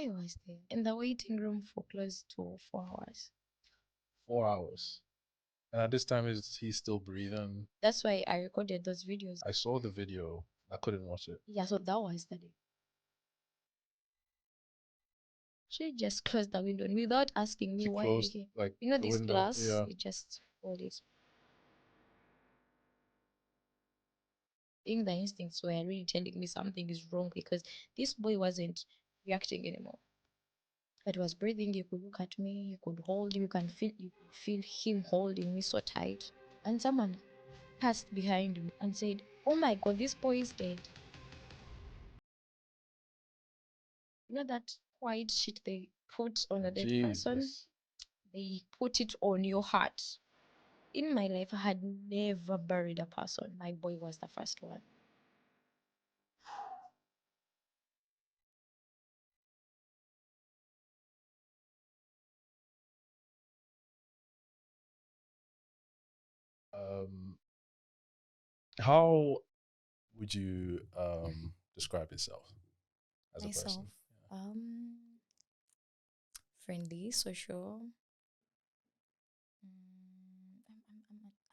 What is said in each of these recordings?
boy was there in the waiting room for close to 4 hours. 4 hours. And at this time, is he still breathing? That's why I recorded those videos. I saw the video. I couldn't watch it. Yeah, so that was the day. She just closed the window without asking me She why. closed like You know the this window. glass? Yeah. You just hold it. I think the instincts were really telling me something is wrong because this boy wasn't reacting anymore. It was breathing. You could look at me. You could hold. You can feel. You could feel him holding me so tight. And someone passed behind me and said, "Oh my God, this boy is dead." You know that white sheet they put on a dead person? Jesus. They put it on your heart. In my life, I had never buried a person. My boy was the first one. Um, how would you describe yourself as a person? Myself, friendly, social.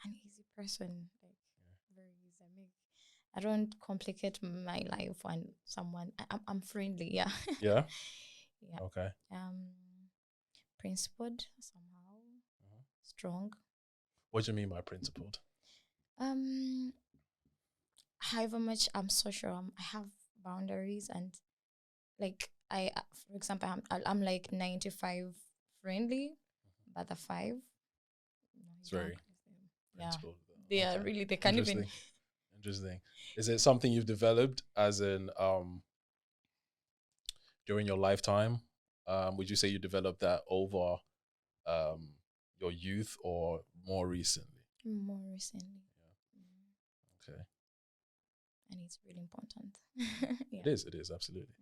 I'm an easy person, like very easy. I don't complicate my life on someone. I'm friendly, yeah. Yeah. Yeah. Okay. Principled somehow, strong. What do you mean by principled? Um, however much I'm social, I have boundaries and like for example, I'm like 95 friendly, but the five, no, It's you don't very cross them. Yeah, principled. they are Okay. really, they can't even. Interesting. Interesting. Is it something you've developed as in during your lifetime? Would you say you developed that over um your youth or more recently? More recently. Yeah. Mm. Okay. And it's really important. Yeah. It is absolutely.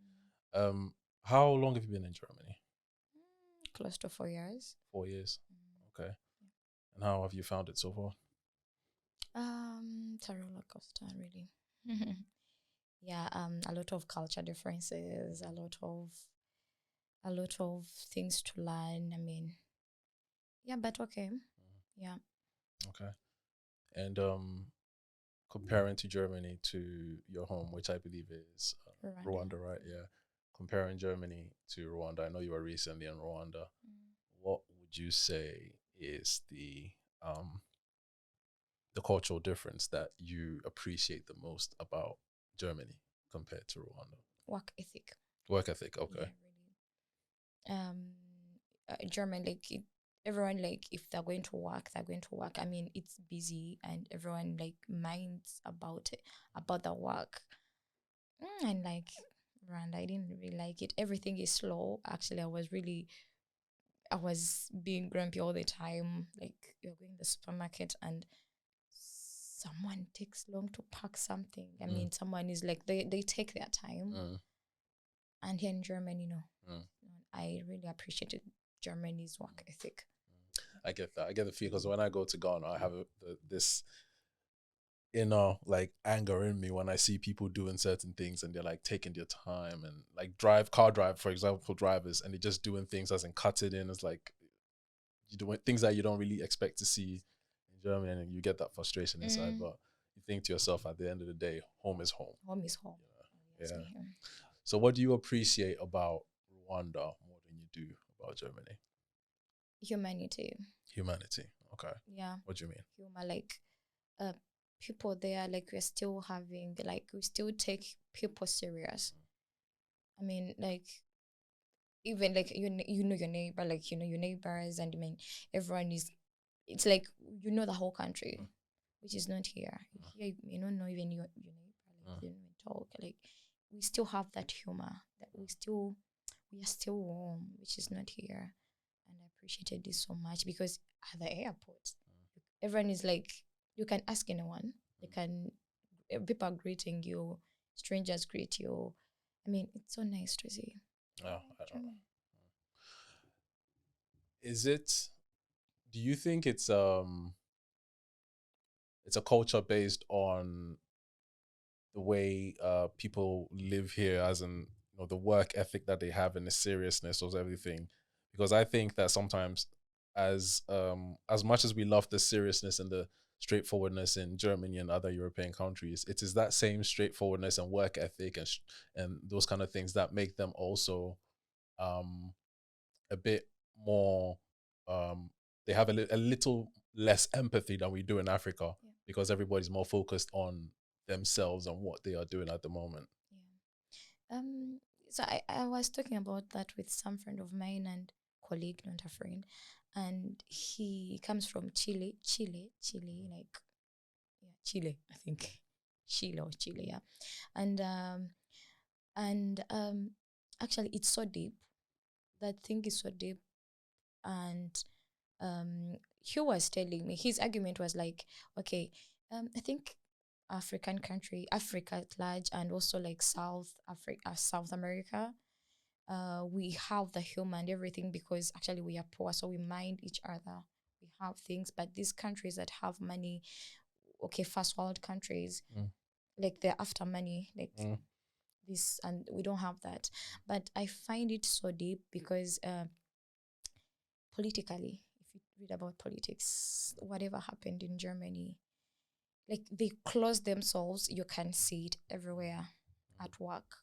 How long have you been in Germany? Close to 4 years. 4 years. Mm. Okay. And how have you found it so far? It's a roller coaster, really. Yeah, a lot of culture differences, a lot of things to learn. I mean, yeah, but okay. Yeah. Okay. And comparing to Germany to your home, which I believe is Rwanda. Rwanda, right? Yeah. Comparing Germany to Rwanda, I know you were recently in Rwanda. Mm. What would you say is the cultural difference that you appreciate the most about Germany compared to Rwanda? Work ethic. Work ethic, okay. Yeah, really. German, like everyone, like if they're going to work, they're going to work. I mean, it's busy and everyone like minds about it, about the work. And like Rwanda, I didn't really like it. Everything is slow. Actually, I was being grumpy all the time. Like you're going to the supermarket and someone takes long to pack something. I mean, someone is like they take their time. And here in Germany, I really appreciated Germany's work ethic. I get that. I get the feel because when I go to Ghana, I have this inner like anger in me when I see people doing certain things and they're like taking their time and like car drive, for example, drivers, and they're just doing things as in cut it in. It's like you doing things that you don't really expect to see in Germany, and you get that frustration inside. But you think to yourself, at the end of the day, home is home. Home is home. Yeah. Yeah. So, what do you appreciate about Rwanda more than you do about Germany? Humanity. Humanity. Okay. Yeah. What do you mean? Humor, like people there, like we're still having, like we still take people serious. I mean, like even like you know your neighbor, like you know your neighbors, and I mean everyone is. It's like you know the whole country, which is not here. Here you don't know even your neighbor, like you don't even talk. Like we still have that humor that we are still warm, which is not here. And I appreciated this so much because at the airport, everyone is like you can ask anyone. You can people are greeting you, strangers greet you. I mean, it's so nice to see. Oh, I don't know. Is it? Do you think it's a culture based on the way people live here, as in the work ethic that they have and the seriousness of everything. Because I think that sometimes, as much as we love the seriousness and the straightforwardness in Germany and other European countries, it is that same straightforwardness and work ethic and those kind of things that make them also um, a bit more. They have a little less empathy than we do in Africa, Yeah. because everybody's more focused on themselves and what they are doing at the moment. Yeah. So I was talking about that with some friend of mine and colleague, not a friend, and he comes from Chile, like yeah, Chile, I think, Chile or Chile, yeah, and and actually it's so deep. That thing is so deep, and he was telling me his argument was like, okay, I think Africa at large, and also like South America, we have the humor and everything because actually we are poor, so we mind each other. We have things, but these countries that have money, okay, first world countries, Mm. like they're after money, like Mm. this, and we don't have that. But I find it so deep because politically, if you read about politics, whatever happened in Germany, like they close themselves. You can see it everywhere, at work,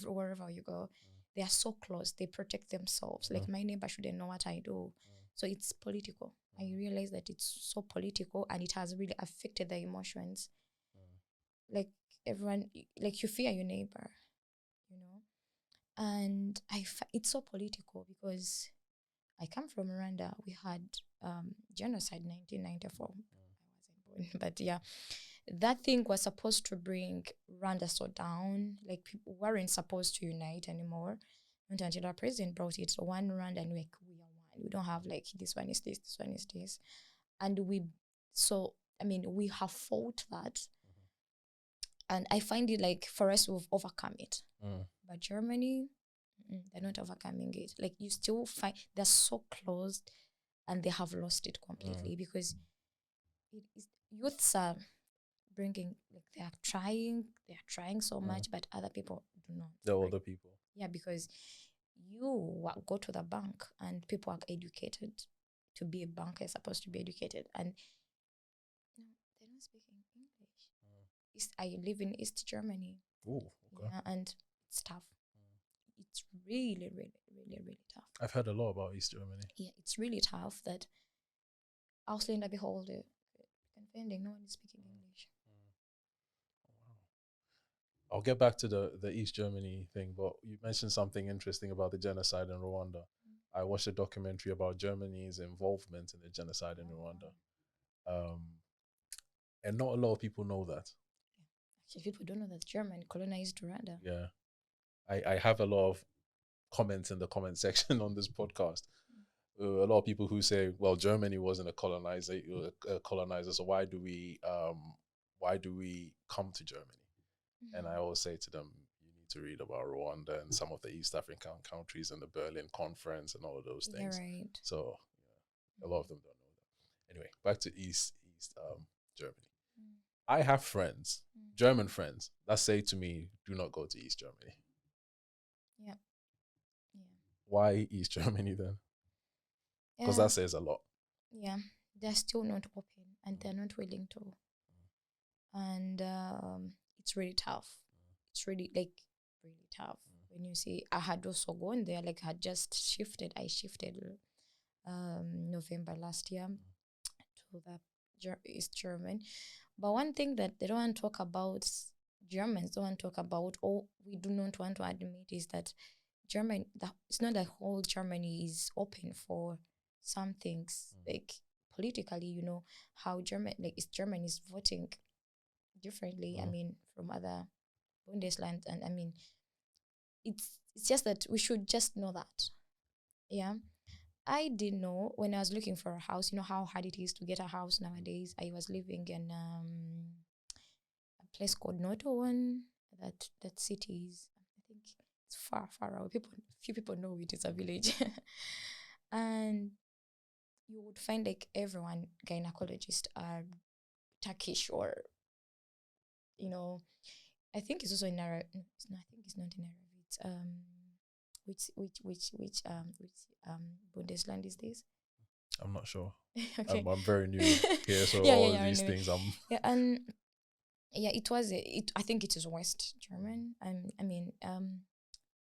wherever you go. They are so close. They protect themselves. Like my neighbor shouldn't know what I do. So it's political. I realize that it's so political and it has really affected the emotions. Like everyone, like you fear your neighbor, you know. And it's so political because I come from Rwanda. We had genocide 1994. I wasn't born, but yeah, that thing was supposed to bring Rwanda so down. Like people weren't supposed to unite anymore. Not until our president brought it. So one Rwanda, and like we are one. We don't have like this one is this one is this, and we have fought that, and I find it like for us we've overcome it, but Germany, they're not overcoming it. Like you still find they're so closed, and they have lost it completely because it is youths are bringing like they're trying so much, but other people do not. The older people. Yeah, because you go to the bank and people are educated to be a banker, is supposed to be educated, and no, they're not speaking English. I live in East Germany. Ooh, okay. Yeah, and it's tough. It's really, really, really, really tough. I've heard a lot about East Germany. Yeah, it's really tough that Ausländer beholder confiding, no one is speaking English. I'll get back to the East Germany thing, but you mentioned something interesting about the genocide in Rwanda. I watched a documentary about Germany's involvement in the genocide in Rwanda. And not a lot of people know that. Actually, people don't know that Germany colonized Rwanda. Yeah. I have a lot of comments in the comment section on this podcast. A lot of people who say, well, Germany wasn't a colonizer, so why do we come to Germany? And I always say to them, you need to read about Rwanda and some of the East African countries and the Berlin Conference and all of those things. Yeah, right. So a lot of them don't know that. Anyway, back to East Germany. I have friends, German friends, that say to me, do not go to East Germany. Yeah. Yeah. Why East Germany then? Because that says a lot. Yeah, they're still not open and they're not willing to. And it's really tough. It's really tough. When you see, I had also gone there, like had just shifted. I shifted November last year to the East German. But one thing that they don't want to talk about, Germans don't want to talk about, or we do not want to admit, is that it's not that whole Germany is open for some things. Like politically, how East Germany is voting differently. I mean, from other Bundesland, and I mean, it's just that we should just know that. Yeah. I didn't know when I was looking for a house, how hard it is to get a house nowadays. I was living in a place called Noto One. That city is, I think it's far, far away. Few people know it is a village. And you would find like everyone gynecologists are Turkish, or I think it's also in Arab. No, I think it's not in Arab. Bundesland is this? I'm not sure. Okay. I'm very new here, so Yeah, all I these know. things I'm Yeah, and yeah, it was I think it is West German. I mean,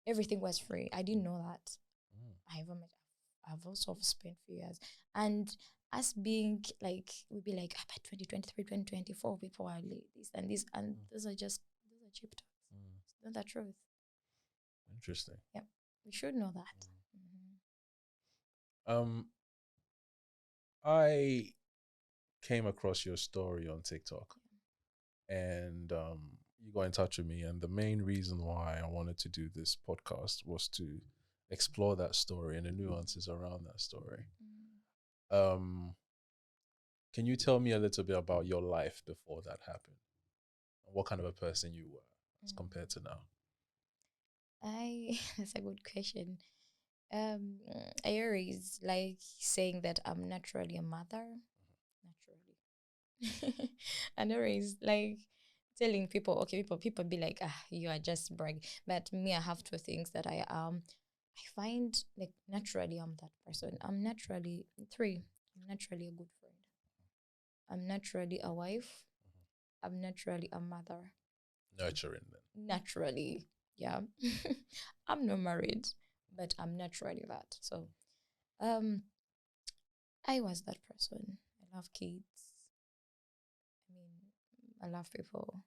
everything was free. I didn't know that. I've also spent few years, and us being like, we'd be like, by 2023, 2024, people are this and this, and those are cheap talks. It's not the truth. Interesting. Yeah, we should know that. Um, I came across your story on TikTok, and you got in touch with me, and the main reason why I wanted to do this podcast was to explore that story and the nuances around that story. Um, can you tell me a little bit about your life before that happened? What kind of a person you were as compared to now? That's a good question. I always like saying that I'm naturally a mother, naturally, and always like telling people, okay, people be like, you are just bragging, but me, I have two things that I find like naturally I'm that person. I'm naturally three. I'm naturally a good friend. I'm naturally a wife. I'm naturally a mother. Nurturing then. Naturally, yeah. I'm not married, but I'm naturally that. So, um, I was that person. I love kids. I mean, I love people.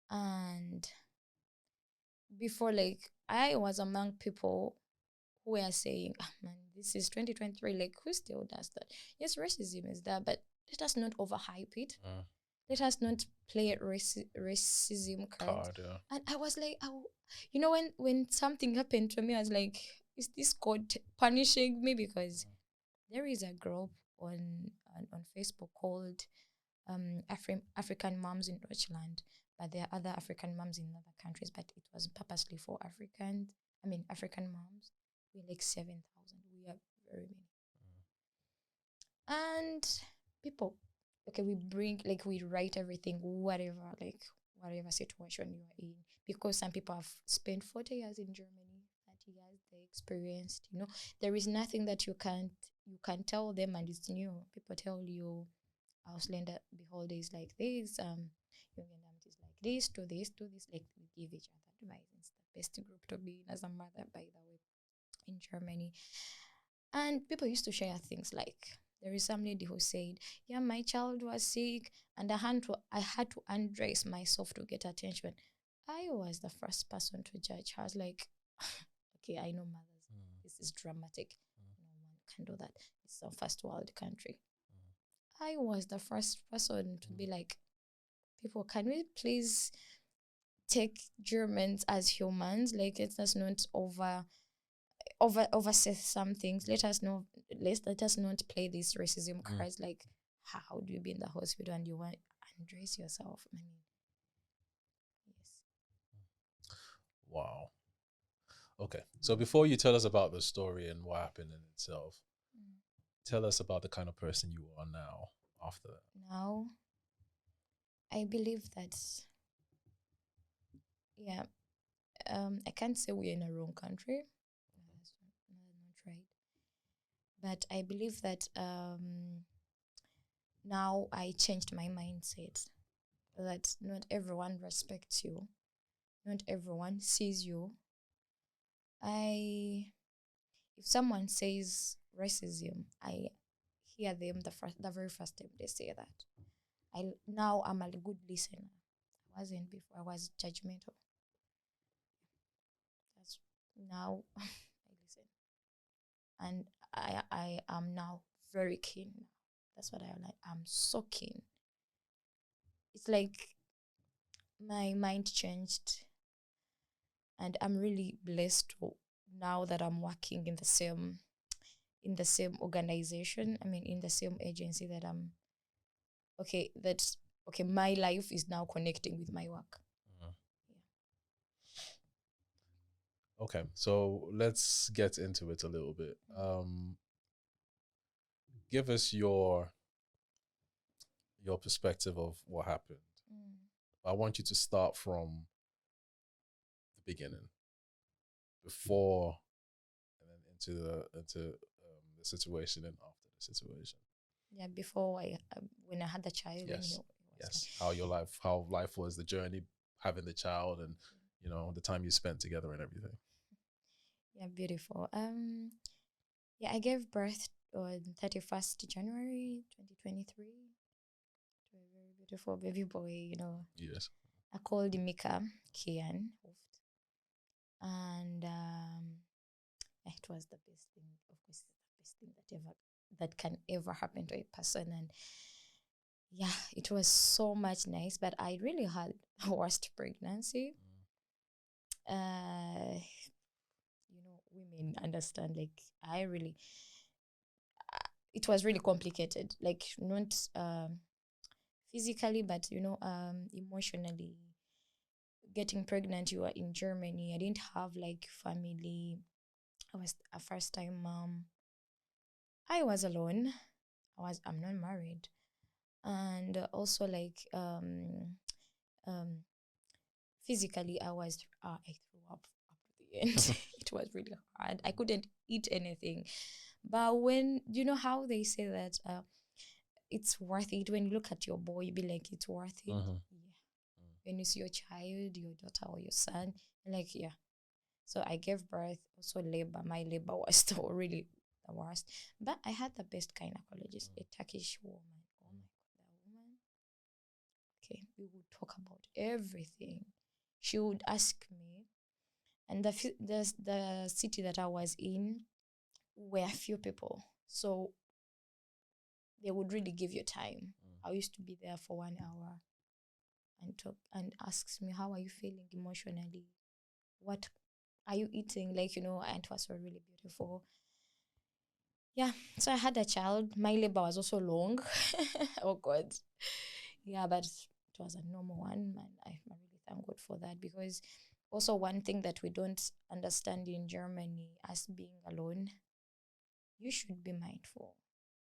And before, like, I was among people who were saying, man, this is 2023. Like, who still does that? Yes, racism is there, but let us not overhype it. Let us not play racism cards. Card, yeah. And I was like, when something happened to me, I was like, is this God punishing me? Because there is a group on Facebook called African Moms in Deutschland, but there are other African moms in other countries, but it was purposely for African moms. We're like 7,000. We are very many. And people, okay, we write everything, whatever situation you are in, because some people have spent 40 years in Germany, 30 years they experienced, there is nothing that you can tell them and it's new. People tell you, Ausländer beholder is like this, Jungendamt is like this, do this, like we give each other advice. It's the best group to be in as a mother, by the way, in Germany. And people used to share things like, there is some lady who said, yeah, my child was sick and I had to undress myself to get attention. I was the first person to judge. I was like, okay, I know mothers. This is dramatic. No one can do that. It's a first world country. I was the first person to be like, people, can we please take Germans as humans? Like, let us not oversay some things. Let us not play these racism cards. Like, how do you be in the hospital and you want to undress yourself? I mean, yes. Wow. Okay. So before you tell us about the story and what happened in itself, tell us about the kind of person you are now after that. Now, I believe that, yeah, I can't say we're in a wrong country. That's not right. But I believe that now I changed my mindset that not everyone respects you, not everyone sees you. If someone says racism, I hear them the very first time they say that. I'm a good listener. I wasn't before. I was judgmental. That's now I listen, and I am now very keen. That's what I like. I'm so keen. It's like my mind changed, and I'm really blessed now that I'm working in the same organization. I mean, in the same agency that I'm. Okay. My life is now connecting with my work. Okay, so let's get into it a little bit. Give us your perspective of what happened. I want you to start from the beginning. before and then into the situation and after the situation. Yeah, before when I had the child, when he Yes, was yes. How life was, the journey, having the child, and the time you spent together and everything. yeah, beautiful. Yeah, I gave birth on 31st January 2023 to a very beautiful baby boy. Yes. I called him Mika Kian, and it was the best thing. Of course, the best thing that can ever happen to a person, and yeah, it was so much nice. But I really had a worst pregnancy. Women understand. Like it was really complicated. Like not physically, but emotionally. Getting pregnant, you were in Germany. I didn't have like family. I was a first time mom. I was alone. I'm not married, and also like physically, I threw up at the end. It was really hard. I couldn't eat anything, but when how they say that it's worth it. When you look at your boy, you be like, it's worth it. Mm-hmm. Yeah. When you see your child, your daughter or your son, you're like, yeah. So I gave birth. Also labor. My labor was still really the worst. But I had the best gynecologist, a Turkish woman. Oh my God, that woman. Okay, we would talk about everything. She would ask me, and the city that I was in were few people, so they would really give you time. I used to be there for 1 hour and talk and asks me, how are you feeling emotionally? What are you eating? Like, and it was so really beautiful. Yeah, so I had a child. My labor was also long. Oh God. Yeah, but it was a normal one, and I really thank God for that, because also one thing that we don't understand in Germany, as being alone, you should be mindful.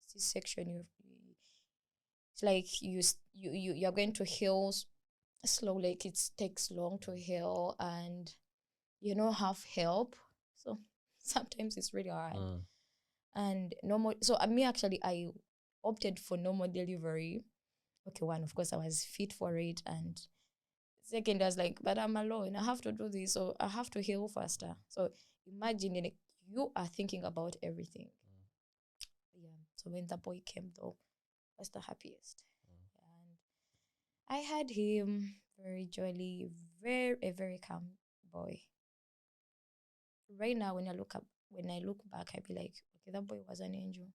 C-section, it's like you're going to heal slow, like it takes long to heal, and you don't have help, so sometimes it's really hard. And normal, so I opted for normal delivery. Okay, one, of course I was fit for it, and second I was like, but I'm alone, I have to do this, so I have to heal faster. So imagine, like, you are thinking about everything. Yeah, so when the boy came, though, I was the happiest. And I had him, very jolly, a very calm boy. Right now, when I look back, I be like, okay, that boy was an angel.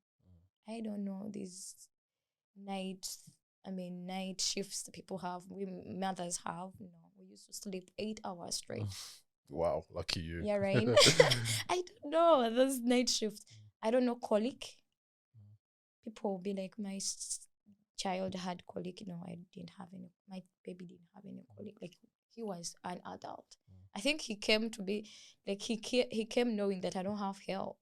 I don't know these night night shifts that people have, we mothers have. No, we used to sleep 8 hours straight. Wow, lucky you. Yeah, right. I don't know those night shifts. I don't know, colic. People will be like, my child had colic. No, I didn't have any. My baby didn't have any colic. Like, he was an adult. I think he came to be like, he came knowing that I don't have help.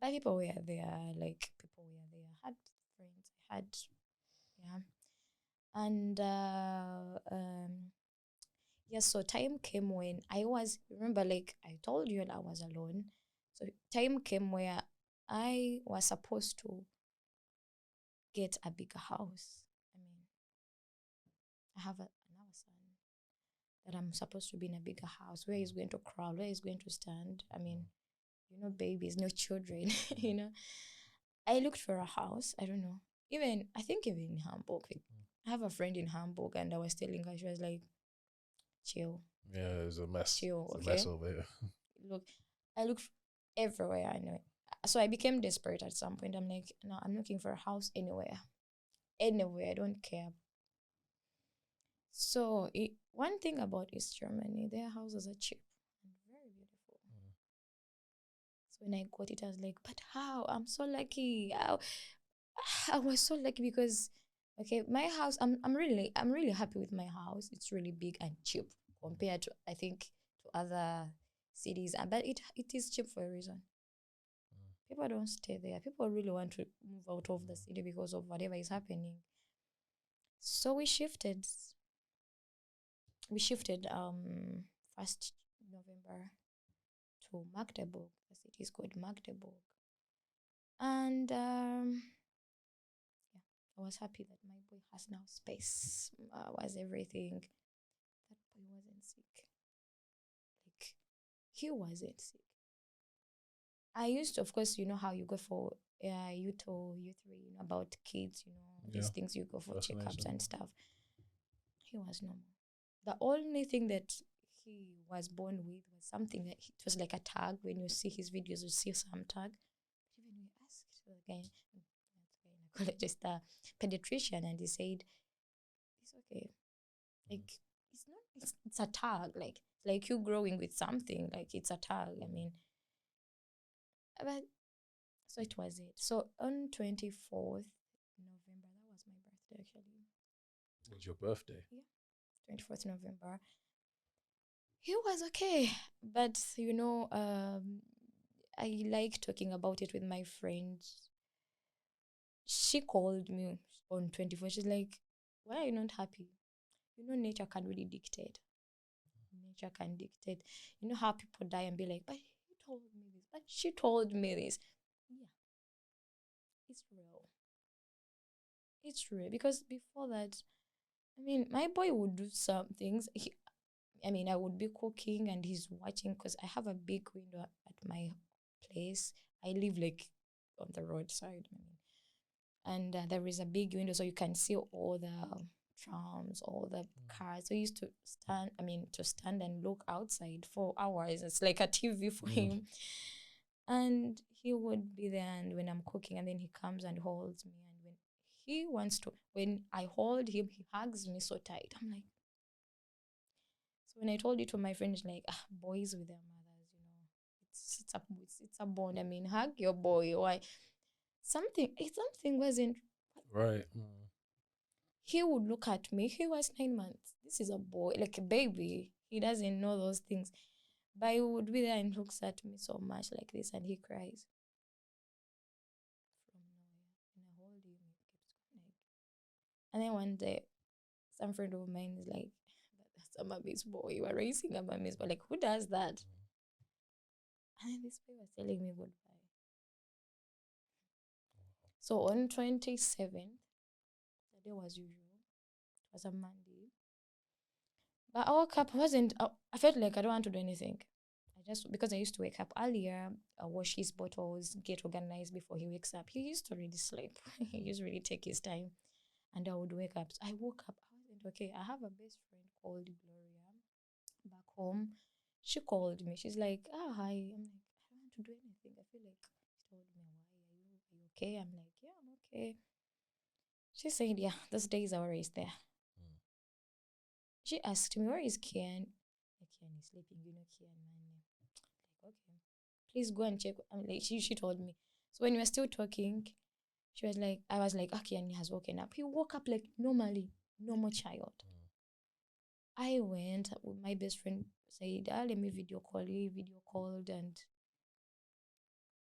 But people were there, like, people were there. I had friends. I had, yeah. And yeah, so time came when remember, like I told you, I was alone. So time came where I was supposed to get a bigger house. I have another son that I'm supposed to be in a bigger house where he's going to crawl, where he's going to stand. Babies, no children, I looked for a house. I don't know. I think even in Hamburg. I have a friend in Hamburg, and I was telling her, she was like, chill. Yeah, it was a mess. Chill, it's okay? a mess over here. Look, I looked everywhere. I know. So I became desperate at some point. I'm like, no, I'm looking for a house anywhere. Anywhere. I don't care. So one thing about East Germany, their houses are cheap and very beautiful. So when I got it, I was like, but how? I'm so lucky. I was so lucky because, okay, my house, I'm really happy with my house. It's really big and cheap compared to, I think, to other cities. But it is cheap for a reason. People don't stay there. People really want to move out of the city because of whatever is happening. So we shifted. First November to Magdeburg. The city is called Magdeburg. And yeah, I was happy that my boy has now space. Was everything. That boy wasn't sick. Like, he wasn't sick. I used to, of course, you know how you go for U2, U3, you know, about kids, you know, these things you go for checkups and stuff. He was normal. The only thing that he was born with was something that it was like a tag. When you see his videos, you see some tag. Even we asked the gynecologist, the pediatrician, and he said, it's okay. Like, it's not, it's a tag. Like you growing with something, like it's a tag. I mean, but so it was it. So on 24th November, that was my birthday actually. It was your birthday? Yeah, 24th November. He was okay, but you know, I like talking about it with my friends. She called me on 24th. She's like, why are you not happy? You know, nature can really dictate. Nature can dictate. You know how people die and be like, but he told me this, but she told me this. Yeah, it's real. It's real. Because before that, I mean, my boy would do some things. I would be cooking and he's watching because I have a big window at my place. I live like on the roadside. And there is a big window so you can see all the trams, all the cars. So I used to stand and look outside for hours. It's like a TV for him. And he would be there, and when I'm cooking, and then he comes and holds me. And when I hold him, he hugs me so tight. I'm like, so when I told it to my friends, like, boys with their mothers, you know, it's a bond. I mean, hug your boy. Why? Something wasn't right. He would look at me. He was 9 months. This is a boy, like a baby. He doesn't know those things. But he would be there and looks at me so much like this, and he cries. From nowhere. And I hold him, he keeps crying. And then one day, some friend of mine is like, that's a mommy's boy. You are raising a mommy's boy. Like, who does that? And then this boy was telling me goodbye. So on 27th, the day was usual. It was a Monday. But I woke up, I felt like I don't want to do anything. Because I used to wake up earlier, wash his bottles, get organized before he wakes up. He used to really sleep. He used to really take his time. And I would wake up. So I woke up. I wasn't okay. I have a best friend called Gloria back home. She called me. She's like, hi. I'm like, I don't want to do anything. I feel like, she told me, why? Are you okay? I'm like, yeah, I'm okay. She said, yeah, those days are always there. She asked me, where is Kian? Kian is sleeping, you know, Kian, man. Like, okay, please go and check. I'm like, she told me. So when we were still talking, I was like, Kian has woken up. He woke up like normally, normal child. I went with my best friend, said, let me video call you. Video called, and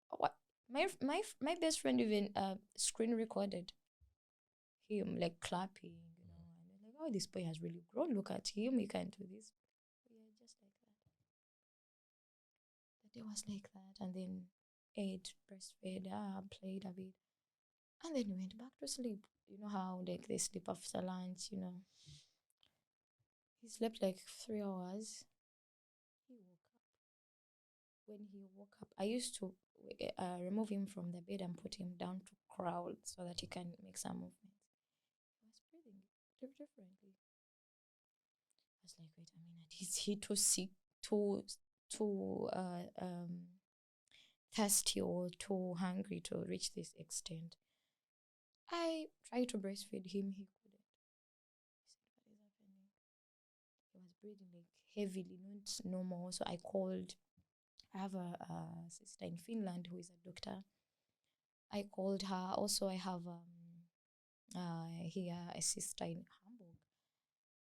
what? My best friend even screen recorded him like clapping, you know, and I'm like, oh, this boy has really grown. Look at him, he can do this. Yeah, just like that. The day was like that, and then ate, breastfed, played a bit, and then we went back to sleep. You know how like they sleep after lunch, you know. He slept like 3 hours. He woke up. When he woke up, I used to remove him from the bed and put him down to crawl so that he can make some movements. He was breathing differently. I was like, wait a minute, is he too sick, too thirsty or too hungry to reach this extent? I tried to breastfeed him, he couldn't. He said, what is happening? He was breathing like heavily, not normal. So I have a sister in Finland who is a doctor. I called her. Also, I have here a sister in Hamburg.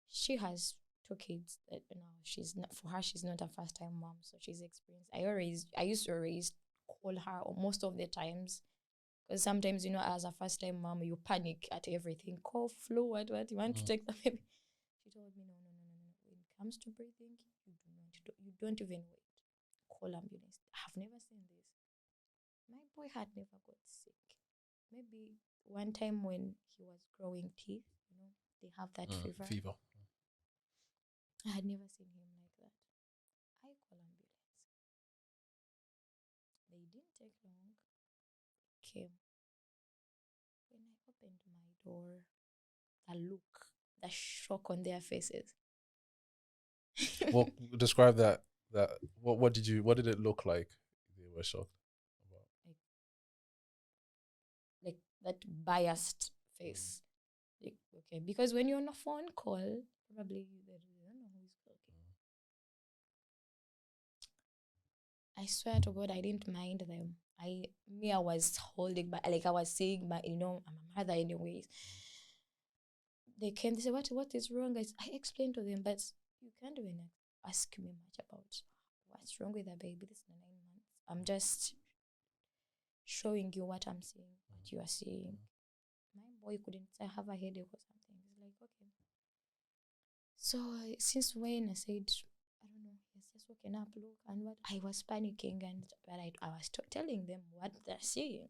She has 2 kids. Now she's not a first time mom, so she's experienced. I used to always call her most of the times, because sometimes, you know, as a first time mom, you panic at everything. Cough, flu, what you want to take the baby. She told me, no. When it comes to breathing, you do not you don't even wait. Call ambulance. I've never seen this. My boy had never got sick. Maybe one time when he was growing teeth, they have that fever. Fever. I had never seen him like that. I call ambulance. They didn't take long. They came. When I opened my door, the look, the shock on their faces. Well, describe that. What did it look like? They were shocked about. Like that biased face. Like, okay, because when you're on a phone call, probably they don't know who's talking. I swear to God, I didn't mind them. I was holding back, like I was saying, I'm a mother anyways. They came, they said, what is wrong? I explained to them, but you can't even ask me much about what's wrong with the baby. This is 9 months. I'm just showing you what I'm seeing, what you are seeing. My boy couldn't say I have a headache or something. He's like, okay. So since when I said, I don't know, he's just woken up, look, and what I was panicking, but I was telling them what they're seeing.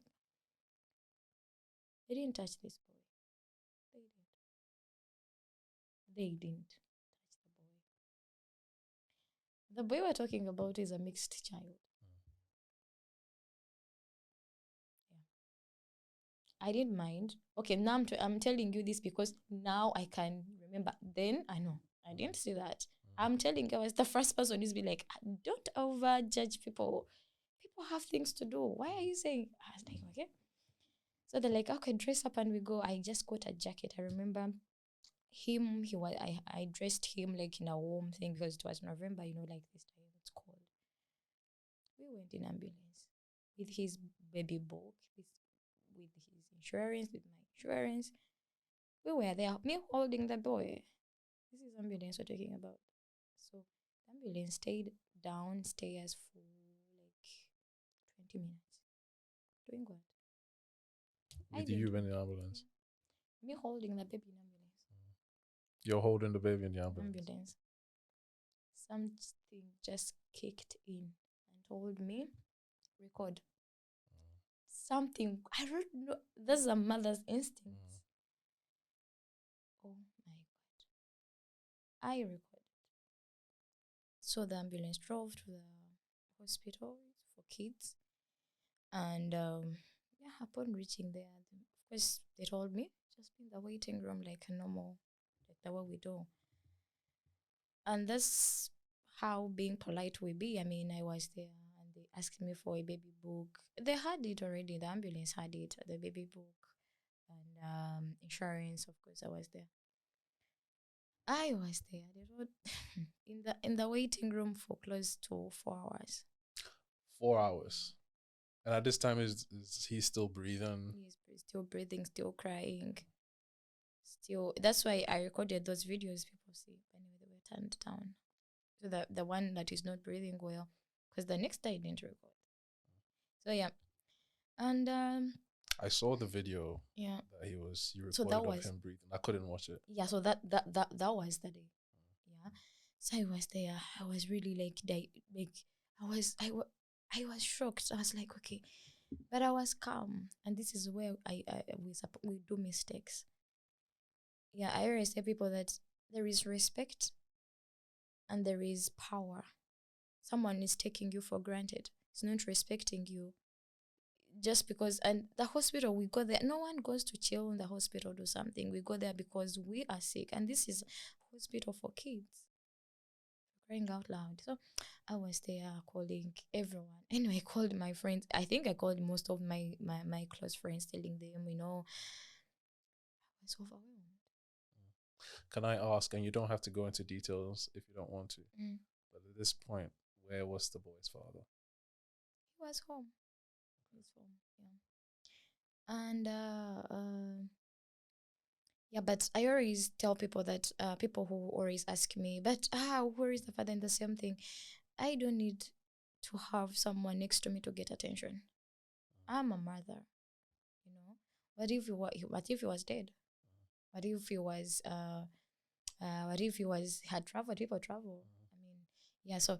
They didn't touch this boy. They didn't touch the boy. The boy we're talking about is a mixed child. I didn't mind. Okay, now I'm telling you this because now I can remember. Then I know I didn't see that. I'm telling you, I was the first person who's been like, don't overjudge people. People have things to do. Why are you saying? I was like, okay. So they're like, okay, dress up and we go. I just got a jacket. I remember him. I dressed him like in a warm thing because it was November. Like this time it's cold. We went in ambulance with his baby book, with his insurance, with my insurance. We were there, me holding the boy. This is ambulance we're talking about. So the ambulance stayed downstairs for like 20 minutes. Doing what? With you in the ambulance? Me holding the baby in ambulance. You're holding the baby in the ambulance? Something just kicked in and told me, record. Something, I don't know. That's a mother's instinct. Oh my God. I recorded. So the ambulance drove to the hospital for kids. And upon reaching there, of course, they told me, just be in the waiting room like a normal, like the way we do. And that's how being polite will be. I mean, I was there and they asked me for a baby book. They had it already. The ambulance had it, the baby book and insurance. Of course, I was there. I was there. They wrote in the waiting room for close to 4 hours. 4 hours. And at this time, is he still breathing? He's still breathing, still crying. Still, that's why I recorded those videos people see when they were turned down. So the one that is not breathing well, because the next day I didn't record. So yeah, and I saw the video. Yeah, that you recorded so that of was him breathing. I couldn't watch it. Yeah, so that was the day. Yeah, so I was there. I was really I was shocked. I was like, okay, but I was calm, and this is where we do mistakes. Yeah, I always tell people that there is respect and there is power. Someone is taking you for granted. It's not respecting you just because. And the hospital, we go there. No one goes to chill in the hospital, do something. We go there because we are sick, and this is hospital for kids. Crying out loud. So I was there calling everyone. Anyway, I called my friends. I think I called most of my close friends, telling them, I was overwhelmed. Can I ask, and you don't have to go into details if you don't want to, but at this point, where was the boy's father? He was home. He was home, yeah. And yeah, but I always tell people that people who always ask me, but where is the father? And the same thing. I don't need to have someone next to me to get attention. I'm a mother, What if he was dead? What if he was had traveled? People travel. I mean, Yeah, so,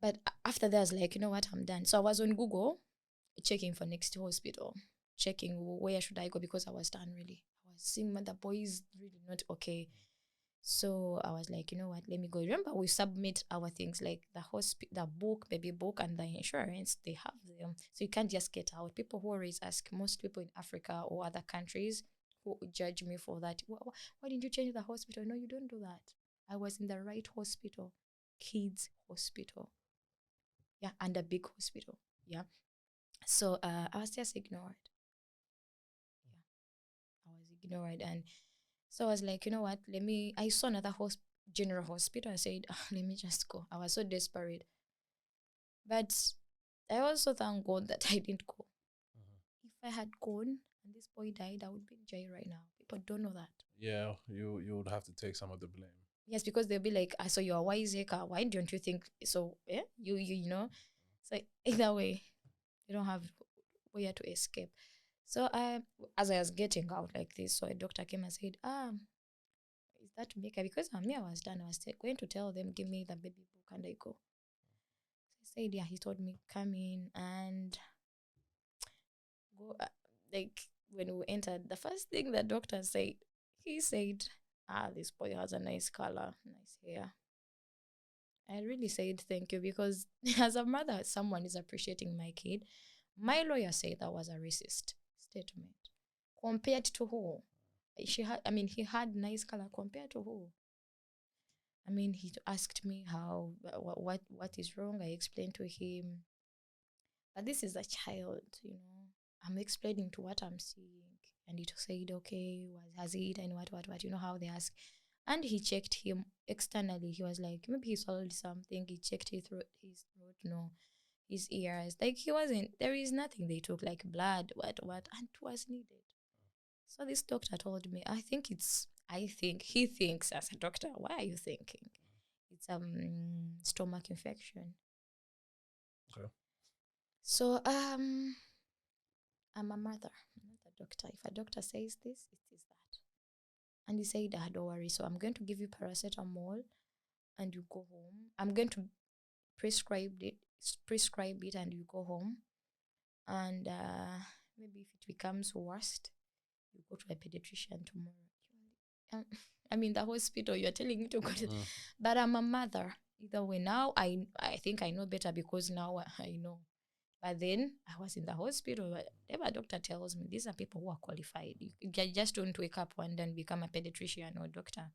but after that, I was like, you know what, I'm done. So I was on Google checking for next hospital, checking where should I go because I was done really. I was seeing the boy is really not okay. So I was like, you know what, let me go. Remember, we submit our things like the book, baby book, and the insurance. They have them, so you can't just get out. People who always ask, most people in Africa or other countries who judge me for that. Why didn't you change the hospital? No, you don't do that. I was in the right hospital, kids hospital, yeah, and a big hospital, yeah. So I was just ignored. Yeah, I was ignored, and so I was like, you know what? I saw another general hospital. I said, let me just go. I was so desperate. But I also thank God that I didn't go. If I had gone and this boy died, I would be in jail right now. People don't know that. Yeah, you would have to take some of the blame. Yes, because they'll be like, I saw you're a wiseacre. Why don't you think so? Yeah, you know. So either way, you don't have where to escape. So as I was getting out like this, so a doctor came and said, is that Mika? Because me, I was done. I was going to tell them, give me the baby book, and I go. So I said, yeah. He told me, come in and go. Like when we entered, the first thing the doctor said, he said, this boy has a nice color, nice hair. I really said thank you because as a mother, someone is appreciating my kid. My lawyer said that was a racist statement. Compared to who? He had nice color compared to who? He asked me how what is wrong. I explained to him, but this is a child, I'm explaining to what I'm seeing, and he said, "Okay, what has he eaten? What? You know how they ask." And he checked him externally. He was like, maybe he swallowed something. He checked his throat, no, his ears. Like he wasn't. There is nothing they took, like blood, what, and it was needed. So this doctor told me, I think he thinks as a doctor. Why are you thinking? It's stomach infection. Okay. So I'm a mother, I'm not a doctor. If a doctor says this, it is that. And he said, don't worry. So I'm going to give you paracetamol, and you go home. I'm going to prescribe it, and you go home. And maybe if it becomes worst, you go to a pediatrician tomorrow. The hospital, you're telling me to go to, but I'm a mother. Either way, now I think I know better because now I know. But then I was in the hospital. Whatever doctor tells me, these are people who are qualified. You just don't wake up one day and become a pediatrician or doctor.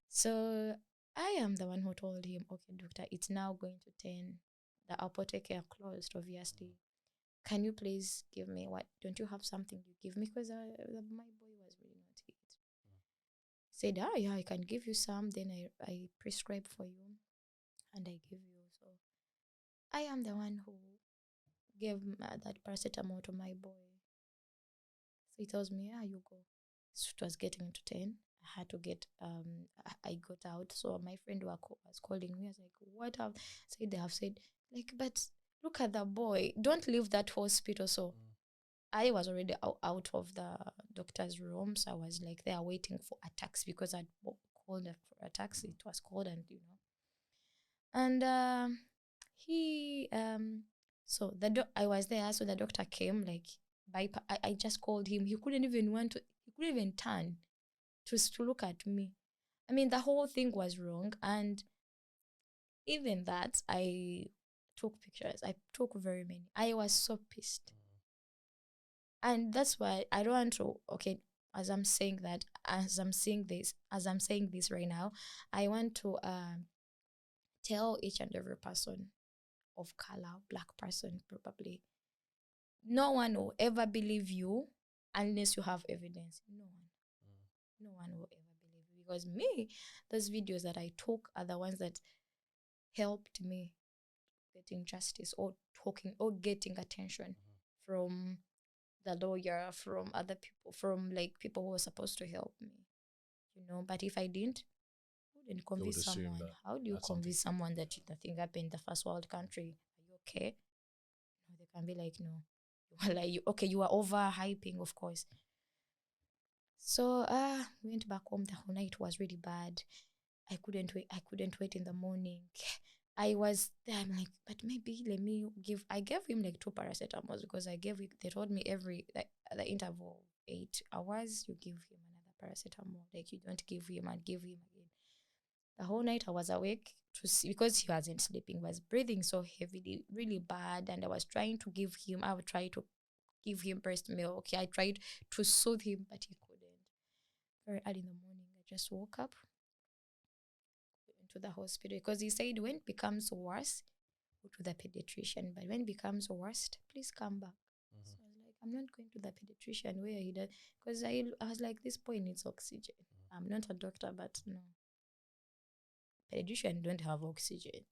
So I am the one who told him, okay, doctor, it's now going to 10. The apothecary closed, obviously. Can you please give me what? Don't you have something you give me? Because my boy was really not it. Said, yeah, I can give you some. Then I prescribe for you, and I give you. So I am the one who gave that paracetamol to my boy. So he tells me, you go. So it was getting into 10. I had to get, I got out. So my friend was calling me. I was like, what have said? They have said, like, but look at the boy. Don't leave that hospital. So I was already out of the doctor's room. So I was like there waiting for a taxi because I'd called for a taxi. It was called, and he so I was there. So the doctor came like I just called him. He couldn't even turn to look at me. The whole thing was wrong. And even that, I took pictures. I took very many. I was so pissed. And that's why I don't want to, okay, as I'm saying this right now, I want to tell each and every person of color, black person probably, no one will ever believe you unless you have evidence. No one will ever believe you, because me, those videos that I took are the ones that helped me getting justice or talking or getting attention from the lawyer, from other people, from like people who were supposed to help me, But if I didn't, wouldn't convince someone. How do you convince someone that nothing happened in the first world country? Are you okay? No, they can be like, no, you are like, you are overhyping, of course. So we went back home. The whole night was really bad. I couldn't wait. I couldn't wait in the morning. I was there. I'm like, but maybe let me give. I gave him like 2 paracetamols because they told me every like the interval 8 hours you give him another paracetamol. Like you don't give him and give him again. The whole night I was awake to see, because he wasn't sleeping, was breathing so heavily, really bad, and I was trying to give him. I would try to give him breast milk. I tried to soothe him, but he couldn't. Very early in the morning, I just woke up, went to the hospital because he said when it becomes worse, go to the pediatrician. But when it becomes worst, please come back. So I was like, I'm not going to the pediatrician where he does, because I was like, this boy needs oxygen. I'm not a doctor, but no. Pediatrician don't have oxygen.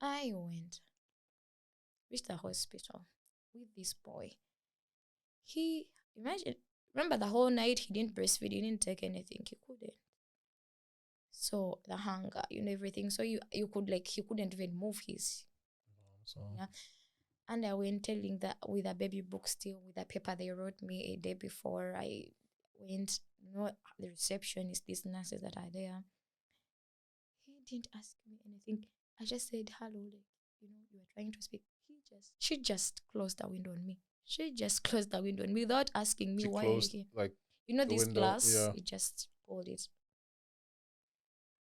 I went, reached the hospital with this boy. Remember the whole night he didn't breastfeed, he didn't take anything, he couldn't. So the hunger, everything. So you could he couldn't even move his. Yeah. And I went telling that with a baby book still, with a paper they wrote me a day before I went, the receptionist, these nurses that are there. He didn't ask me anything. I just said, hello, you were trying to speak. She just closed the window on me. She just closed the window on me without asking me why closed, are you like this window, glass, yeah. it just pulled it.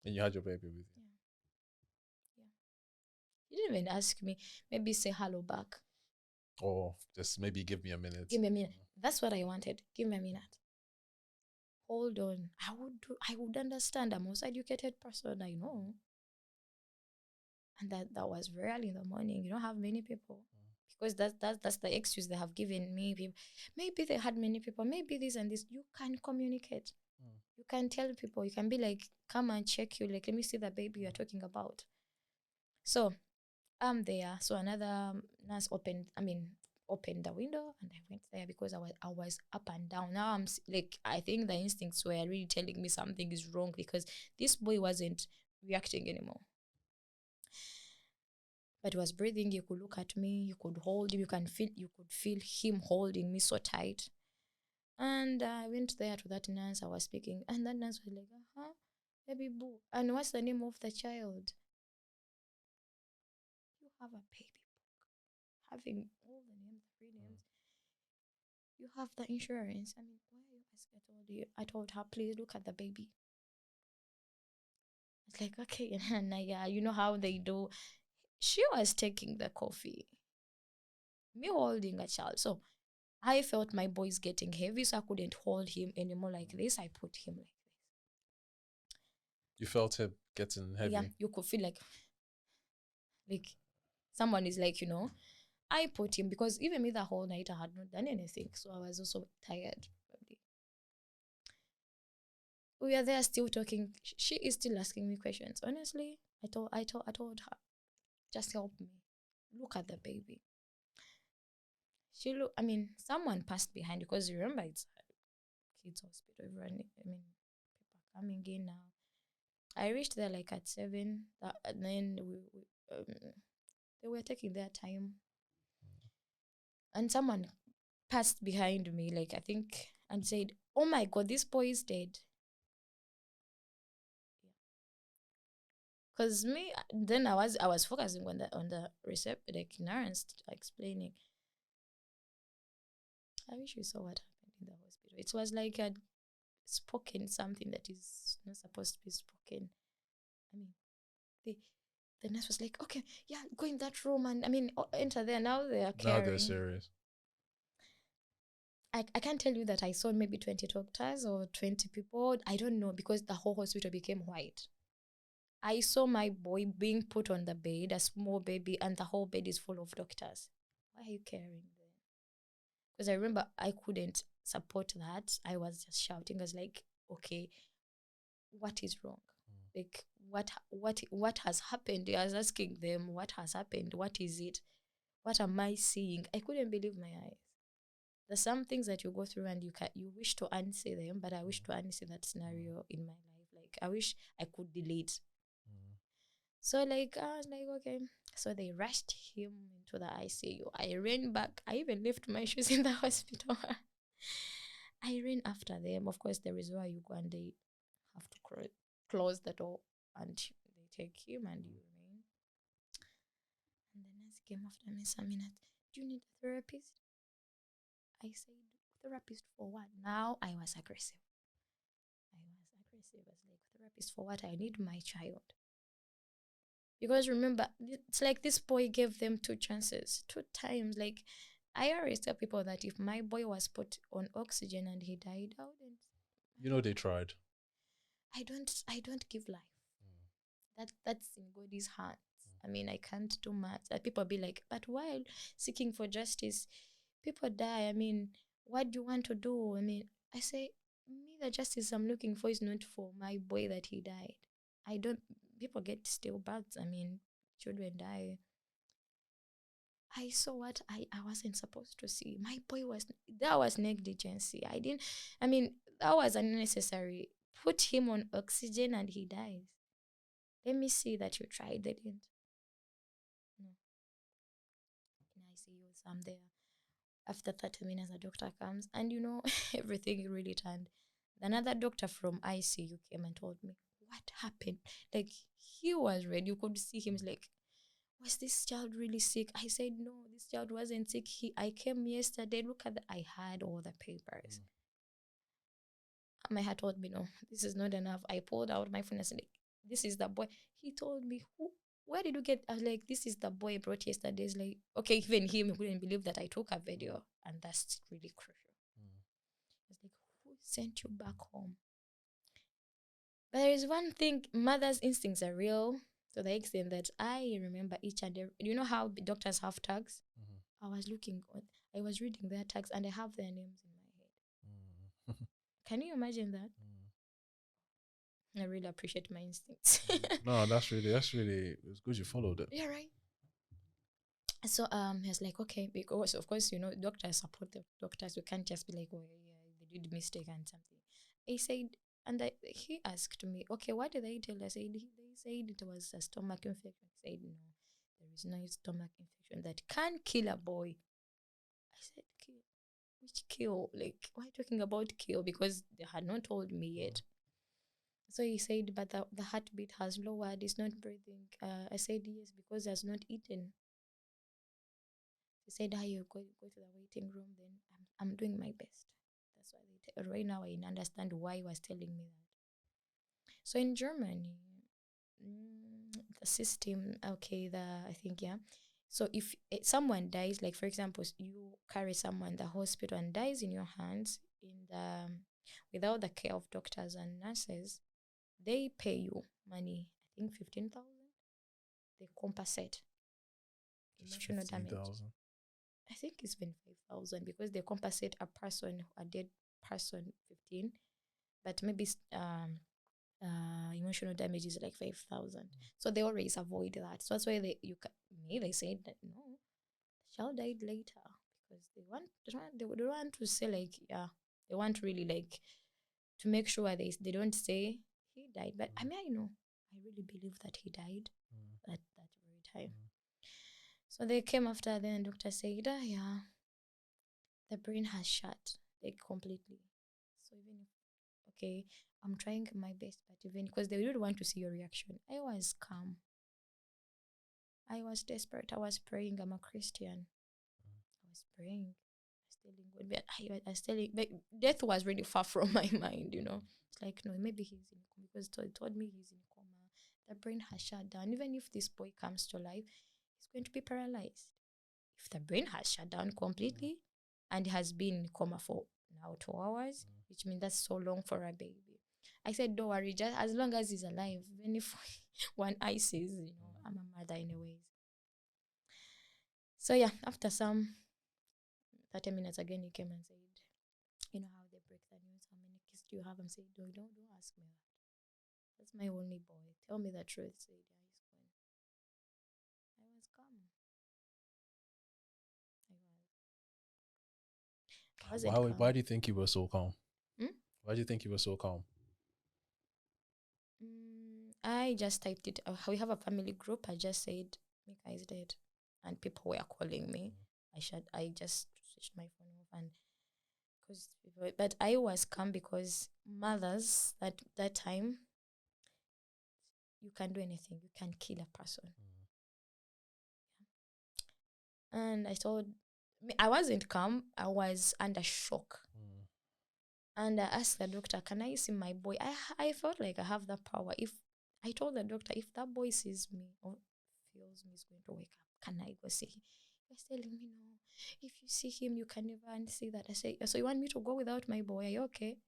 And you had your baby with you. Yeah. He didn't even ask me. Maybe say hello back. Or just maybe give me a minute. Give me a minute. That's what I wanted. Give me a minute. Hold on. I would understand. I'm also educated person, I know. And that was very early in the morning. You don't have many people. Because that's the excuse they have given me. Maybe they had many people. Maybe this and this. You can communicate. You can tell people. You can be like, come and check you. Like, let me see the baby you're talking about. So I'm there. So another nurse opened the window, and I went there because I was up and down. Now I'm like, I think the instincts were really telling me something is wrong because this boy wasn't reacting anymore. But he was breathing. You could look at me. You could hold him. You could feel him holding me so tight. And I went there to that nurse. I was speaking, and that nurse was like, baby boo. And what's the name of the child? You have a baby book. Having all the names, 3 names. You have the insurance. I mean, why are you asking? I told her, please look at the baby. It's like, okay, and yeah, you know how they do. She was taking the coffee. Me holding a child. So I felt my boy's getting heavy, so I couldn't hold him anymore like this. I put him like this. You felt him getting heavy? Yeah, you could feel like someone is like, I put him, because even me the whole night I had not done anything. So I was also tired. Probably. We are there still talking. She is still asking me questions. Honestly, I told her, just help me. Look at the baby. Someone passed behind, because remember it's a kids hospital. Everyone, people coming in now. I reached there like at 7, and then they were taking their time. And someone passed behind me, like I think, and said, "Oh my God, this boy is dead." Because me, then I was focusing on the reception, like nurse explaining. I wish you saw what happened in the hospital. It was like I'd spoken something that is not supposed to be spoken. The nurse was like, "Okay, yeah, go in that room and enter there." Now they are caring. Now they're serious. I can't tell you that I saw maybe 20 doctors or 20 people. I don't know, because the whole hospital became white. I saw my boy being put on the bed, a small baby, and the whole bed is full of doctors. Why are you caring then? Because I remember I couldn't support that. I was just shouting. I was like, okay, what is wrong? Like, what has happened? I was asking them, what has happened? What is it? What am I seeing? I couldn't believe my eyes. There's some things that you go through and you wish to unsee them, but I wish to unsee that scenario in my life. Like, I wish I could delete. So I was like, okay. So they rushed him into the ICU. I ran back. I even left my shoes in the hospital. I ran after them. Of course, there is where you go and they have to close the door and they take him and you remain. And the nurse came after me, Saminat, do you need a therapist? I said, therapist for what? Now I was aggressive. I was like, therapist for what? I need my child. Because remember, it's like this boy gave them 2 chances, 2 times. Like, I always tell people that if my boy was put on oxygen and he died, I wouldn't. You know they tried. I don't give life. That's in God's hands. I mean, I can't do much. People be like, but while seeking for justice, people die. I mean, what do you want to do? I mean, I say, me, the justice I'm looking for is not for my boy that he died. I don't, people get stillbirths. I mean, children die. I saw what I wasn't supposed to see. My boy that was negligence. That was unnecessary. Put him on oxygen and he dies. Let me see that you tried. They didn't. No. In ICU, I'm there. After 30 minutes, the doctor comes and everything really turned. Another doctor from ICU came and told me, what happened? Like, he was red. You could see him like, was this child really sick? I said, no, this child wasn't sick. I came yesterday. Look at I had all the papers. My heart told me, no, this is not enough. I pulled out my phone and said, this is the boy. He told me, where did you get? I was like, this is the boy I brought yesterday. He's like, okay, even him wouldn't believe that I took a video. And that's really crucial. I was like, who sent you back home? But there is one thing, mother's instincts are real to the extent that I remember each and every, you know how doctors have tags? I was reading their tags and I have their names in my head. Can you imagine that? I really appreciate my instincts. No, that's really, it's good you followed it. Yeah, right. So he was like, okay, because of course, doctors support the doctors. We can't just be like, oh yeah, they did mistake and something. He said, and he asked me, okay, what did they tell us? They said it was a stomach infection. I said, no, there is no stomach infection that can kill a boy. I said, kill? Which kill? Like, why are you talking about kill? Because they had not told me yet. So he said, but the heartbeat has lowered, it's not breathing. I said, yes, because he has not eaten. He said, you go to the waiting room, then I'm doing my best. That's why right now I understand why he was telling me that. So in Germany, the system, okay, I think, yeah. So if someone dies, like for example, you carry someone to the hospital and dies in your hands, without the care of doctors and nurses, they pay you money. I think 15,000. They compensate emotional damage. I think it's been 5,000 because they compensate a dead person 15, but maybe emotional damage is like 5,000. So they always avoid that. So that's why they said that no, the child died later because they want to say like they want really like to make sure they don't say he died. But I really believe that he died at that very time. So they came after, then doctor said, yeah, the brain has shut like completely. So even if, okay, I'm trying my best, but even because they really want to see your reaction, I was calm. I was desperate. I was praying. I'm a Christian. I was praying. I was telling, like, death was really far from my mind, It's like, no, maybe he's in coma because it told me he's in coma. The brain has shut down. Even if this boy comes to life, he's going to be paralyzed. If the brain has shut down completely and has been in coma for now 2 hours, which means that's so long for a baby. I said, don't worry, just as long as he's alive, even if one eye sees, I'm a mother anyways. So yeah, after some 30 minutes again, he came and said, how they break the news, how many kids do you have? I'm saying, don't ask me that. That's my only boy. Tell me the truth. Said, yeah, he's gone. I was calm. Why do you think you were so calm? Why do you think you were so calm? I just typed it. We have a family group. I just said Mika is dead, and people were calling me. I just switched my phone off, and but I was calm because mothers that time you can do anything. You can kill a person. And I thought, I wasn't calm. I was under shock. And I asked the doctor, can I see my boy? I felt like I have the power. If I told the doctor, if that boy sees me or feels me, he's going to wake up. Can I go see him? He was telling me, no. If you see him, you can never see that. I say, so you want me to go without my boy? Are you okay?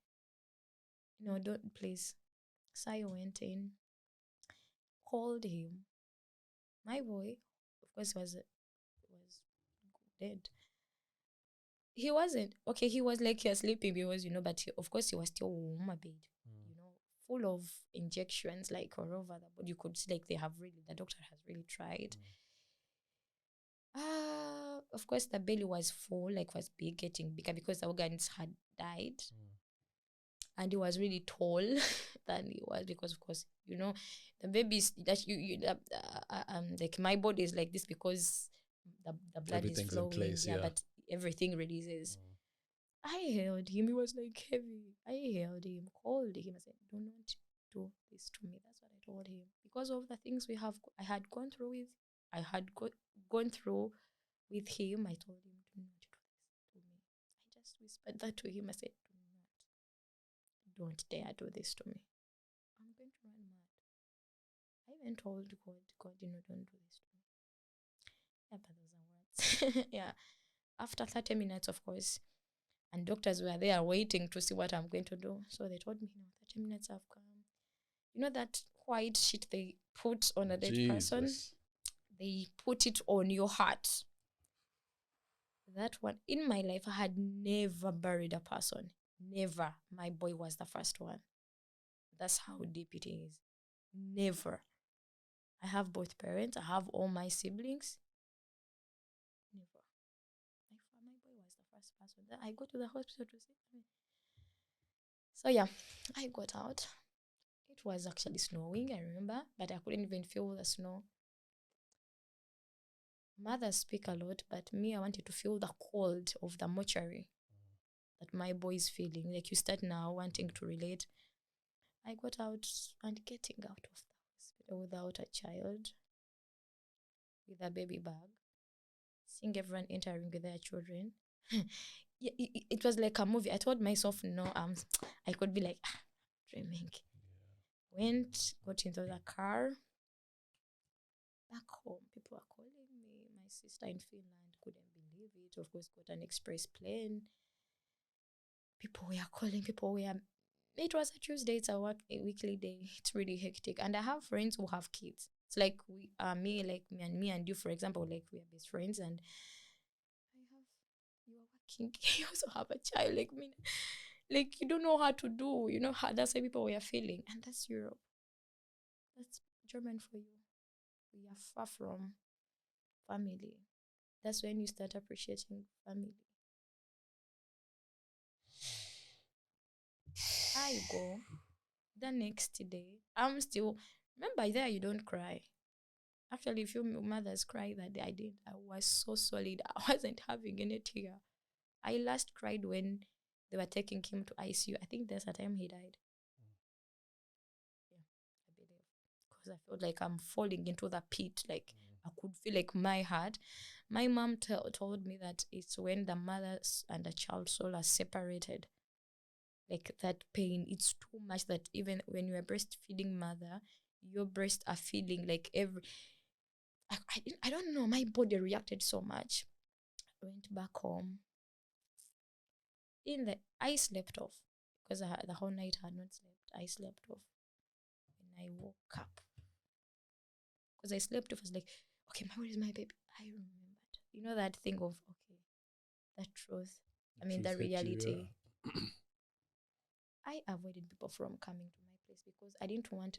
No, don't, please. So I went in, called him. My boy, of course, was dead. He wasn't okay. He was like you're sleeping because but of course he was still warm a bit, full of injections like all over the body. You could see like the doctor has really tried. Of course the belly was full, like was big, getting bigger because the organs had died, and he was really tall than he was because of course the babies that like my body is like this because the blood Everything's is flowing, in place, yeah. but everything releases. I held him. He was like heavy. I held him, called him. I said, "Do not do this to me." That's what I told him. Because of the things I had gone through with, I had gone through with him. I told him, "Do not do this to me." I just whispered that to him. I said, "Don't dare do this to me. I'm going to run mad." I even told God, don't do this to me. Yeah, but those are words. Yeah. After 30 minutes, of course, and doctors were there waiting to see what I'm going to do. So they told me, 30 minutes have come. You know that white sheet they put on a dead person? They put it on your heart. That one, in my life, I had never buried a person. Never. My boy was the first one. That's how deep it is. Never. I have both parents. I have all my siblings. Never. My boy was the first person. Then I go to the hospital to see him. So yeah, I got out. It was actually snowing, I remember, but I couldn't even feel the snow. Mothers speak a lot, but me, I wanted to feel the cold of the mortuary that my boy is feeling. Like you start now wanting to relate. I got out, and getting out of the hospital without a child, with a baby bag, seeing everyone entering with their children. It was like a movie. I told myself, no, I could be like, dreaming. Got into the car. Back home, people are calling me. My sister in Finland couldn't believe it. Of course, got an express plane. People were calling. It was a Tuesday. It's a weekly day. It's really hectic. And I have friends who have kids. It's like me and you, for example, like we are best friends. And you are working. You also have a child like me. Like you don't know how to do. That's how people were feeling. And that's Europe. That's German for you. We are far from family. That's when you start appreciating family. I go the next day. I'm still, remember there you don't cry. Actually, a few mothers cry that day. I did. I was so solid. I wasn't having any tear. I last cried when they were taking him to ICU. I think that's the time he died. Yeah, I believe. Because I felt like I'm falling into the pit. Like I could feel like my heart. My mom told me that it's when the mother and the child soul are separated. Like that pain, it's too much that even when you're a breastfeeding mother, your breasts are feeling like I don't know, my body reacted so much. I went back home. I slept off because the whole night I had not slept. I slept off. When I woke up, because I slept off, I was like, okay, where is my baby? I remembered. You know that thing of, okay, the truth. The reality. I avoided people from coming to my place because I didn't want.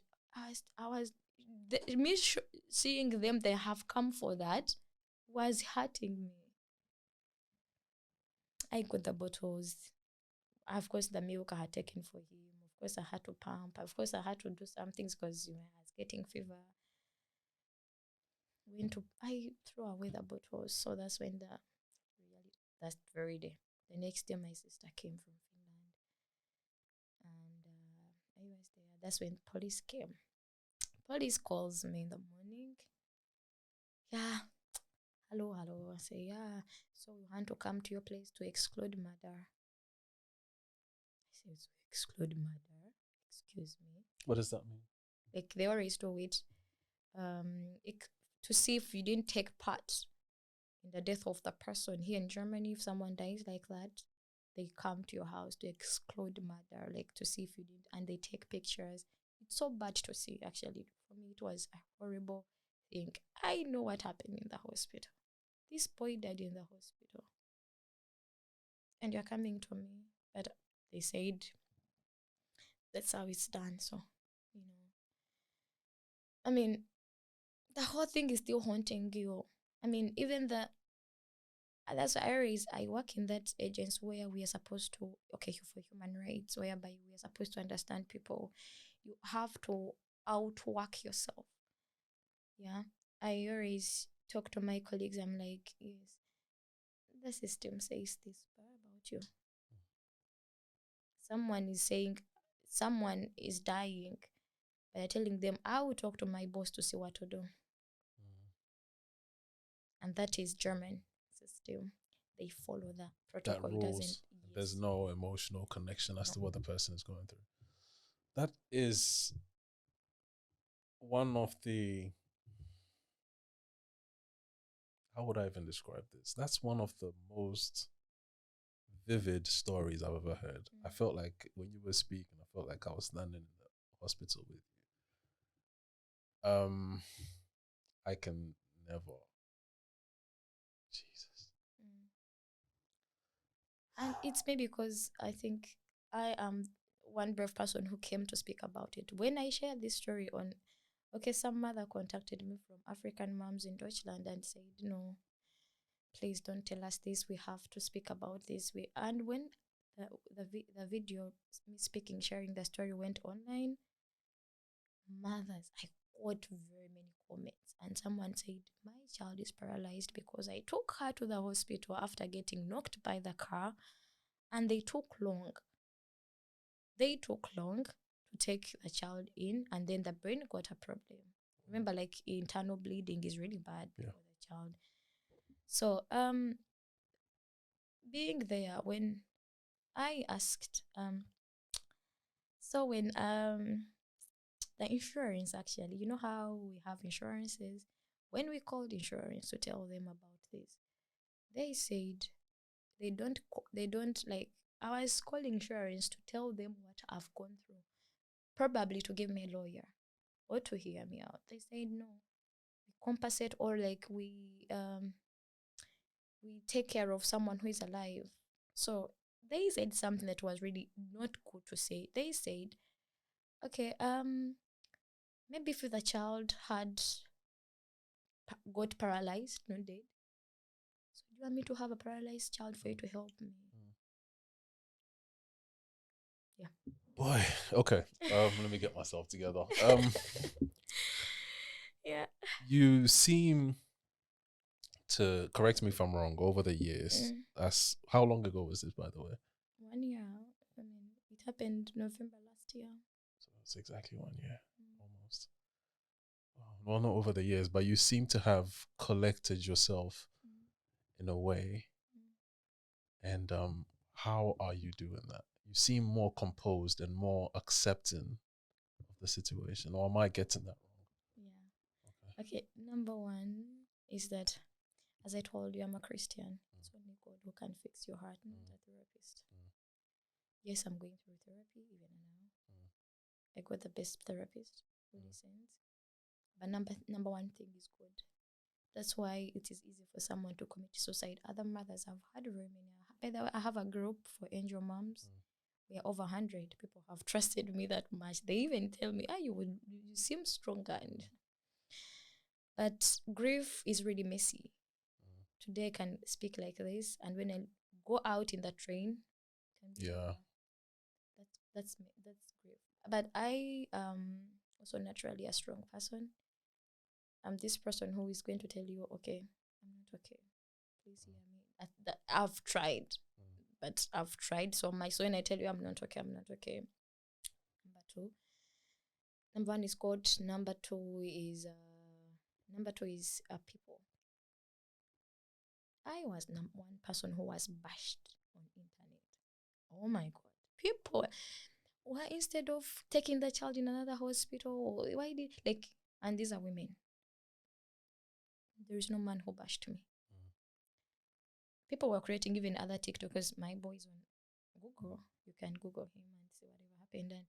Seeing them, they have come for that, was hurting me. I got the bottles. Of course, the milk I had taken for him. Of course, I had to pump. Of course, I had to do some things because I was getting fever. I threw away the bottles. So that's when that very day. The next day, my sister came from Finland. And I was there. That's when police came. Police calls me in the morning. Yeah. Hello. I say, yeah. So we want to come to your place to exclude murder. I say, to exclude murder? Excuse me. What does that mean? Like, they always do it to see if you didn't take part in the death of the person. Here in Germany, if someone dies like that, they come to your house to exclude murder, like to see if you did, and they take pictures. It's so bad to see, actually. For me, it was a horrible thing. I know what happened in the hospital. This boy died in the hospital. And you're coming to me. But they said that's how it's done. So, I mean, the whole thing is still haunting you. I mean, even that's areas I work in, that agency where we are supposed to, for human rights, whereby we are supposed to understand people. You have to outwork yourself. Yeah. I always talk to my colleagues. I'm like, yes, the system says this about you. Someone is saying someone is dying. By telling them, I will talk to my boss to see what to do. And that is German system. They follow the protocol. That rules. There's no emotional connection as to what the person is going through. That is one of the, how would I even describe this? That's one of the most vivid stories I've ever heard. I felt like when you were speaking, I felt like I was standing in the hospital with you. I can never. Jesus. And it's maybe because I think I am one brave person who came to speak about it. When I shared this story some mother contacted me from African moms in Deutschland and said, no, please don't tell us this. We have to speak about this. And when the video, me speaking, sharing the story went online, mothers, I got very many comments. And someone said, my child is paralyzed because I took her to the hospital after getting knocked by the car, and they took long. They took long to take the child in, and then the brain got a problem. Remember, like, internal bleeding is really bad for the child. So, being there, when I asked, so when the insurance, actually, you know how we have insurances. When we called insurance to tell them about this, they said they don't like. I was calling insurance to tell them what I've gone through, probably to give me a lawyer or to hear me out. They said no, we compensate, or like we take care of someone who is alive. So they said something that was really not good to say. They said, okay, maybe if the child had got paralyzed, not dead. So do you want me to have a paralyzed child for you to help me? Yeah. Boy, okay. Let me get myself together. Yeah. You seem to, correct me if I'm wrong, over the years. That's, how long ago was this, by the way? 1 year. I mean, it happened November last year. So it's exactly 1 year, almost. Well, not over the years, but you seem to have collected yourself in a way. And how are you doing that? You seem more composed and more accepting of the situation. Or am I getting that wrong? Yeah. Okay. Number one is that, as I told you, I'm a Christian. It's only God who can fix your heart, not a therapist. Yes, I'm going through therapy even now. I got the best therapist who listens. But number one thing is God. That's why it is easy for someone to commit suicide. Other mothers have had very many. By the way, I have a group for angel moms. We are over 100. People have trusted me that much. They even tell me, you seem stronger. But grief is really messy. Today I can speak like this, and when I go out in the train, that's grief. But I also naturally a strong person. I'm this person who is going to tell you, okay, I'm not okay. Please hear me. That I've tried, but I've tried so much. So when I tell you I'm not okay, I'm not okay. Number two, Number one is God. Number two is people. I was one person who was bashed on internet. Oh my God. People, why instead of taking the child in another hospital, why did, like, and these are women. There is no man who bashed me. People were creating even other TikTokers. My boy's on Google. You can Google him and see whatever happened. And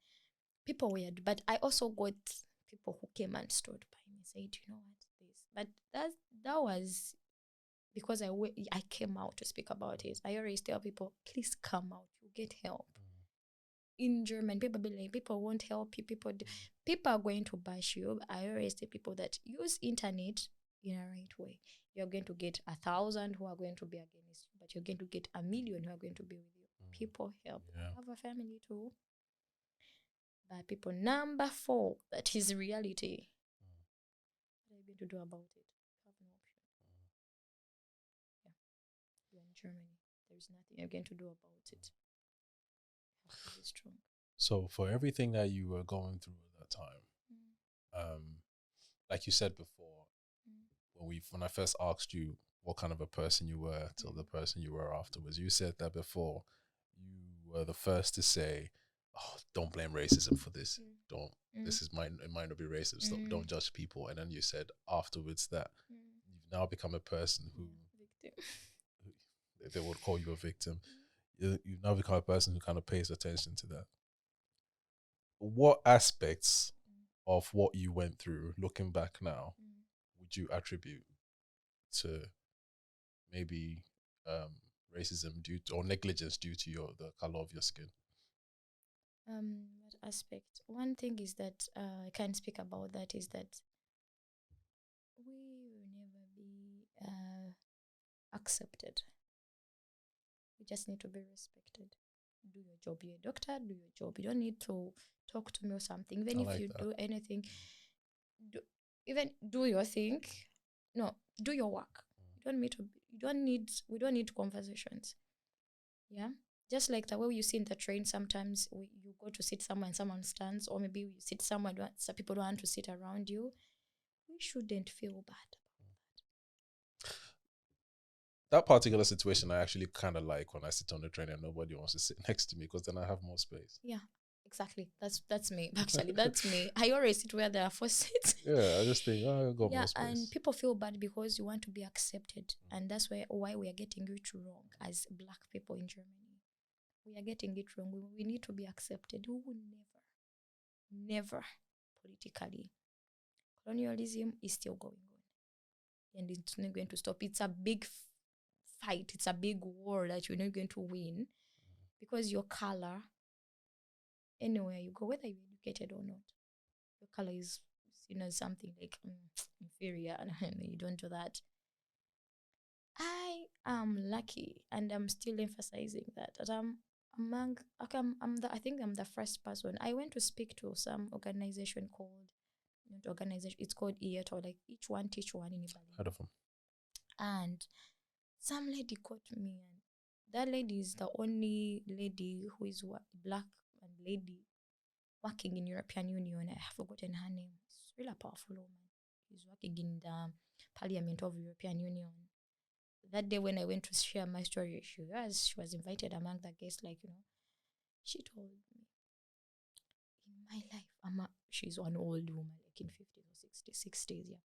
people were, but I also got people who came and stood by me, said, you know what, this. But that was because I came out to speak about it. I always tell people, please come out, you get help. In German, people be like, people won't help you. People are going to bash you. I always tell people that use internet in a right way. You're going to get 1,000 who are going to be against you, but you're going to get 1,000,000 who are going to be with you. People help. Yeah. I have a family too. But people, number 4, that is reality. What are you going to do about it? You have no option. Yeah. You're in Germany. There's nothing you're going to do about it. You have to be strong. So for everything that you were going through at that time, like you said before, when I first asked you what kind of a person you were till the person you were afterwards, you said that before you were the first to say, "Oh, don't blame racism for this. Don't. This is it might not be racist. So don't judge people." And then you said afterwards that you've now become a person who they would call you a victim. You've now become a person who kind of pays attention to that. What aspects of what you went through, looking back now, would you attribute to maybe racism or negligence due to the color of your skin? What aspect? One thing is that I can speak about that is that we will never be accepted. We just need to be respected. Do your job. You're a doctor. Do your job. You don't need to talk to me or something. Even if you do anything, do your thing. No, do your work. We don't need conversations. Yeah. Just like the way you see in the train, sometimes you go to sit somewhere and someone stands, or maybe you sit somewhere some people don't want to sit around you. We shouldn't feel bad about that particular situation. I actually kind of like when I sit on the train and nobody wants to sit next to me, because then I have more space. Yeah, exactly. That's me. Actually, that's me. I always sit where there are 4 seats. Yeah, I just think, oh, I got more space. And people feel bad because you want to be accepted, and that's why we are getting it wrong as Black people in Germany. We are getting it wrong. We need to be accepted. We will never politically. Colonialism is still going on, and it's not going to stop. It's a big fight. It's a big war that you're not going to win because your color, anywhere you go, whether you're educated or not, your color is seen as something like inferior, and you don't do that. I am lucky, and I'm still emphasizing that I'm I think I'm the first person. I went to speak to some organization called, it's called EAT, or like Each One Teach One in Italy. Heard of them. And some lady caught me, and that lady is the only lady who is Black and lady working in European Union. I have forgotten her name. It's really a powerful woman. She's working in the Parliament of European Union. That day when I went to share my story, she was invited among the guests. She told me, in my life, she's an old woman, like in 50s or 60s, yeah.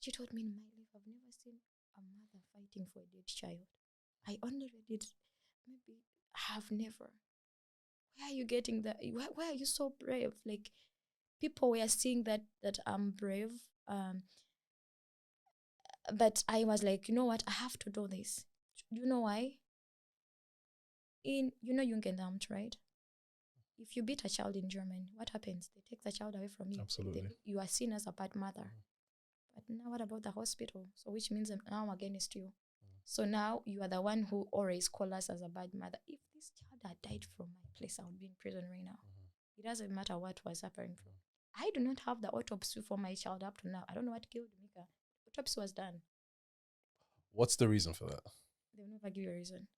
She told me, in my life, I've never seen a mother fighting for a dead child. I only read it, maybe I have never. Where are you getting that? Why are you so brave? Like, people were seeing that I'm brave. But I was like, you know what? I have to do this. Do you know why? Jugendamt, right? If you beat a child in Germany, what happens? They take the child away from you. Absolutely. You are seen as a bad mother. But now what about the hospital? So which means now I'm against you. So now you are the one who always calls us as a bad mother. If this child had died from my place, I would be in prison right now. It doesn't matter what was happening from. I do not have the autopsy for my child up to now. I don't know what killed Mika. Autopsy was done. What's the reason for that? They'll never give you a reason.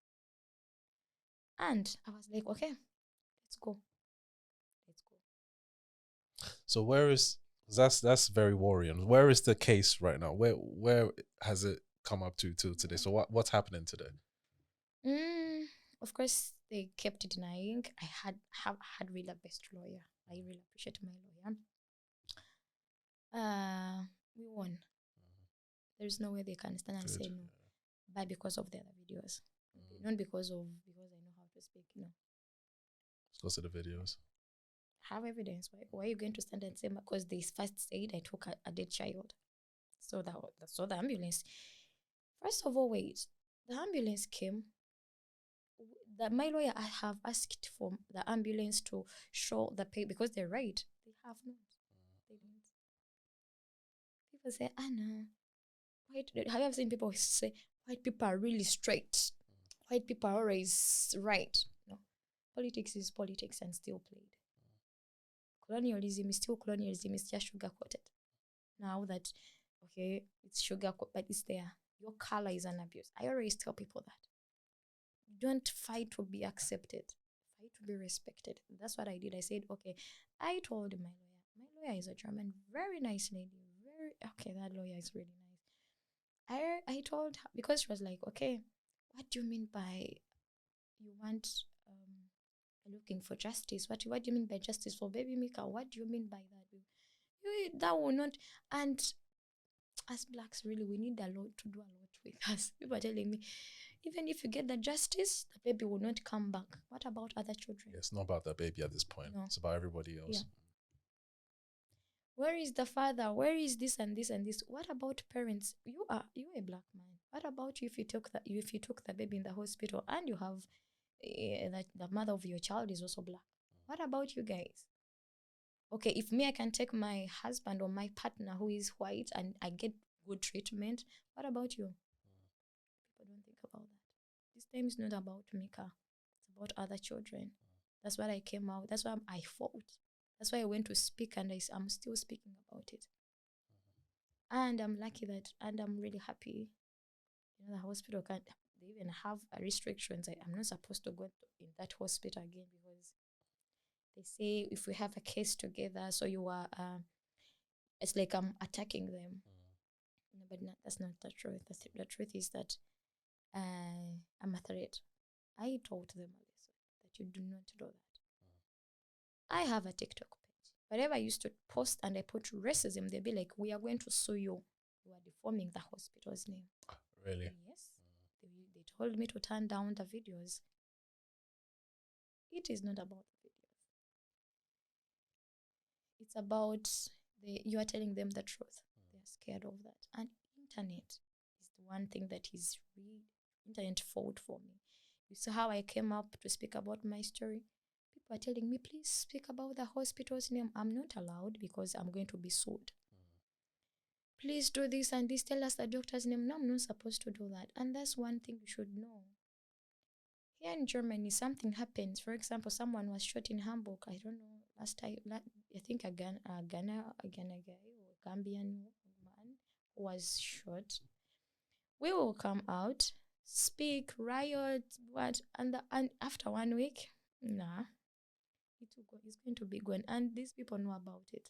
And I was like, okay, let's go. So where is that's very worrying. Where is the case right now? Where has it come up to till today? So what's happening today? Mm, of course, they kept denying. I had really the best lawyer. I really appreciate my lawyer. We won. There's no way they can stand and Good. say no, but because of the other videos, not because I know how to speak. No, Let's go to the videos. have evidence. Why are you going to stand and say? Because they first said I took a dead child, so the ambulance. First of all, wait, the ambulance came. My lawyer, I have asked for the ambulance to show the pay because they're right. They have not. They don't. People say, no. Have you ever seen people say white people are really straight? White people are always right. No. Politics is politics and still played. Colonialism is still colonialism, it's just sugar coated. Now that okay, it's sugar coated, but it's there. Your color is an abuse. I always tell people that. Don't fight to be accepted. Fight to be respected. That's what I did. I said, okay, I told my lawyer. My lawyer is a German, very nice lady. Very okay, that lawyer is really nice. I told her because she was like, okay, what do you mean by you want looking for justice? What do you mean by justice for baby Mika? What do you mean by that? That will not. And as blacks, really, we need a lot to do a lot with us. People are telling me, even if you get the justice, the baby will not come back. What about other children? Yeah, it's not about the baby at this point. No. It's about everybody else. Yeah. Where is the father? Where is this and this and this? What about parents? You're a black man. What about you if you took the baby in the hospital and you have that the mother of your child is also black? What about you guys? Okay, if me I can take my husband or my partner who is white and I get good treatment, what about you? People don't think about that. This time is not about Mika. It's about other children. That's what I came out. That's why I fought. That's why I went to speak and I'm still speaking about it. And I'm lucky that, and I'm really happy. You know, the hospital can't, they even have restrictions. I'm not supposed to go in that hospital again because they say if we have a case together, so you are, it's like I'm attacking them. No, but that's not the truth. The truth is that I'm a threat. I told them that you do not do that. I have a TikTok page. Whenever I used to post and I put racism, they'd be like, we are going to sue you. You are deforming the hospital's name. Really? Yes. They told me to turn down the videos. It is not about the videos. It's about you are telling them the truth. They are scared of that. And internet is the one thing that is really internet fault for me. You see how I came up to speak about my story? People are telling me, please speak about the hospital's name. I'm not allowed because I'm going to be sued. Please do this and this. Tell us the doctor's name. No, I'm not supposed to do that. And that's one thing you should know. Here in Germany, something happens. For example, someone was shot in Hamburg. I don't know. Last time, I think a Ghana guy or Gambian man was shot. We will come out, speak, riot, what, and after 1 week, nah, it's going to be gone. And these people know about it.